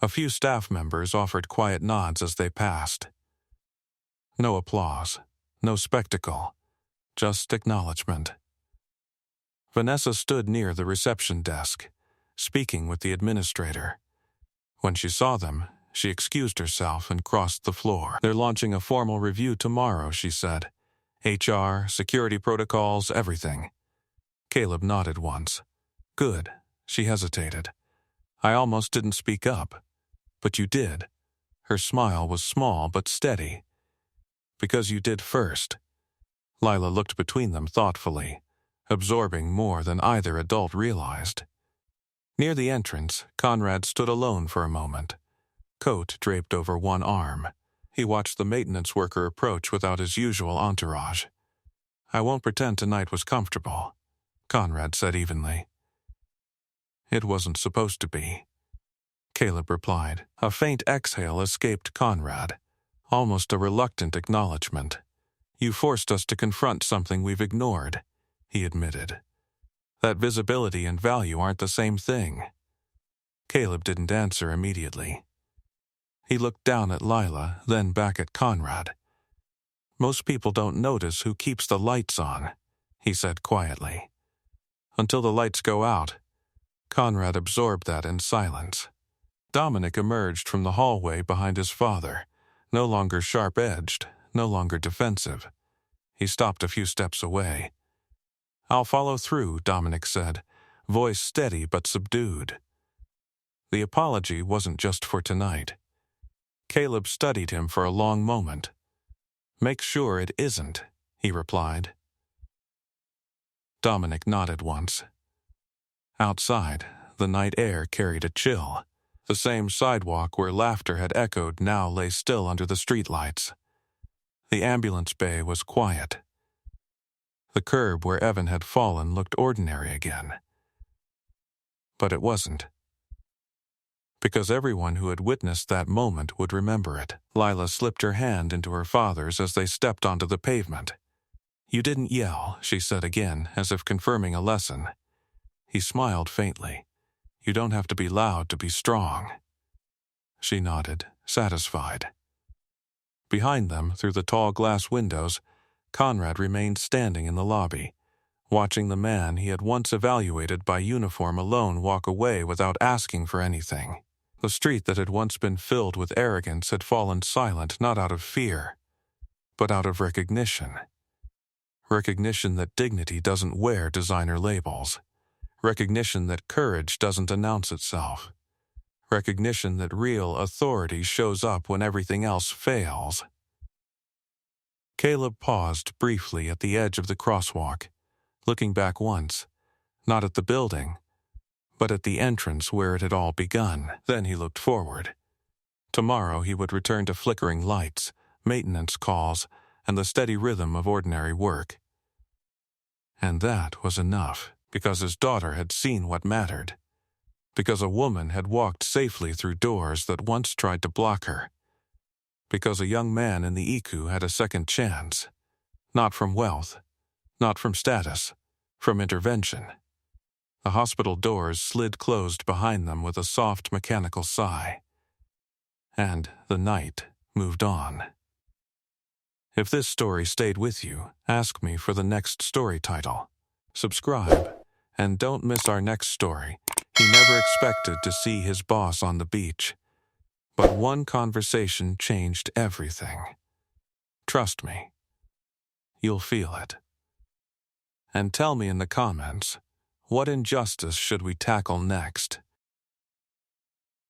A few staff members offered quiet nods as they passed. No applause, no spectacle, just acknowledgement. Vanessa stood near the reception desk, speaking with the administrator. When she saw them, she excused herself and crossed the floor. They're launching a formal review tomorrow, she said. HR, security protocols, everything. Caleb nodded once. Good. She hesitated. I almost didn't speak up. But you did. Her smile was small but steady. Because you did first. Lila looked between them thoughtfully, absorbing more than either adult realized. Near the entrance, Conrad stood alone for a moment, coat draped over one arm. He watched the maintenance worker approach without his usual entourage. I won't pretend tonight was comfortable, Conrad said evenly. It wasn't supposed to be, Caleb replied. A faint exhale escaped Conrad, almost a reluctant acknowledgement. You forced us to confront something we've ignored, he admitted. That visibility and value aren't the same thing. Caleb didn't answer immediately. He looked down at Lila, then back at Conrad. Most people don't notice who keeps the lights on, he said quietly. Until the lights go out. Conrad absorbed that in silence. Dominic emerged from the hallway behind his father, no longer sharp-edged, no longer defensive. He stopped a few steps away. I'll follow through, Dominic said, voice steady but subdued. The apology wasn't just for tonight. Caleb studied him for a long moment. Make sure it isn't, he replied. Dominic nodded once. Outside, the night air carried a chill. The same sidewalk where laughter had echoed now lay still under the streetlights. The ambulance bay was quiet. The curb where Evan had fallen looked ordinary again. But it wasn't. Because everyone who had witnessed that moment would remember it. Lila slipped her hand into her father's as they stepped onto the pavement. You didn't yell, she said again, as if confirming a lesson. He smiled faintly. You don't have to be loud to be strong. She nodded, satisfied. Behind them, through the tall glass windows, Conrad remained standing in the lobby, watching the man he had once evaluated by uniform alone walk away without asking for anything. The street that had once been filled with arrogance had fallen silent not out of fear, but out of recognition. Recognition that dignity doesn't wear designer labels. Recognition that courage doesn't announce itself. Recognition that real authority shows up when everything else fails. Caleb paused briefly at the edge of the crosswalk, looking back once, not at the building, but at the entrance where it had all begun. Then he looked forward. Tomorrow he would return to flickering lights, maintenance calls, and the steady rhythm of ordinary work. And that was enough, because his daughter had seen what mattered. Because a woman had walked safely through doors that once tried to block her. Because a young man in the ICU had a second chance. Not from wealth, not from status, from intervention. The hospital doors slid closed behind them with a soft mechanical sigh. And the night moved on. If this story stayed with you, ask me for the next story title. Subscribe, and don't miss our next story. He never expected to see his boss on the beach. But one conversation changed everything. Trust me. You'll feel it. And tell me in the comments, what injustice should we tackle next?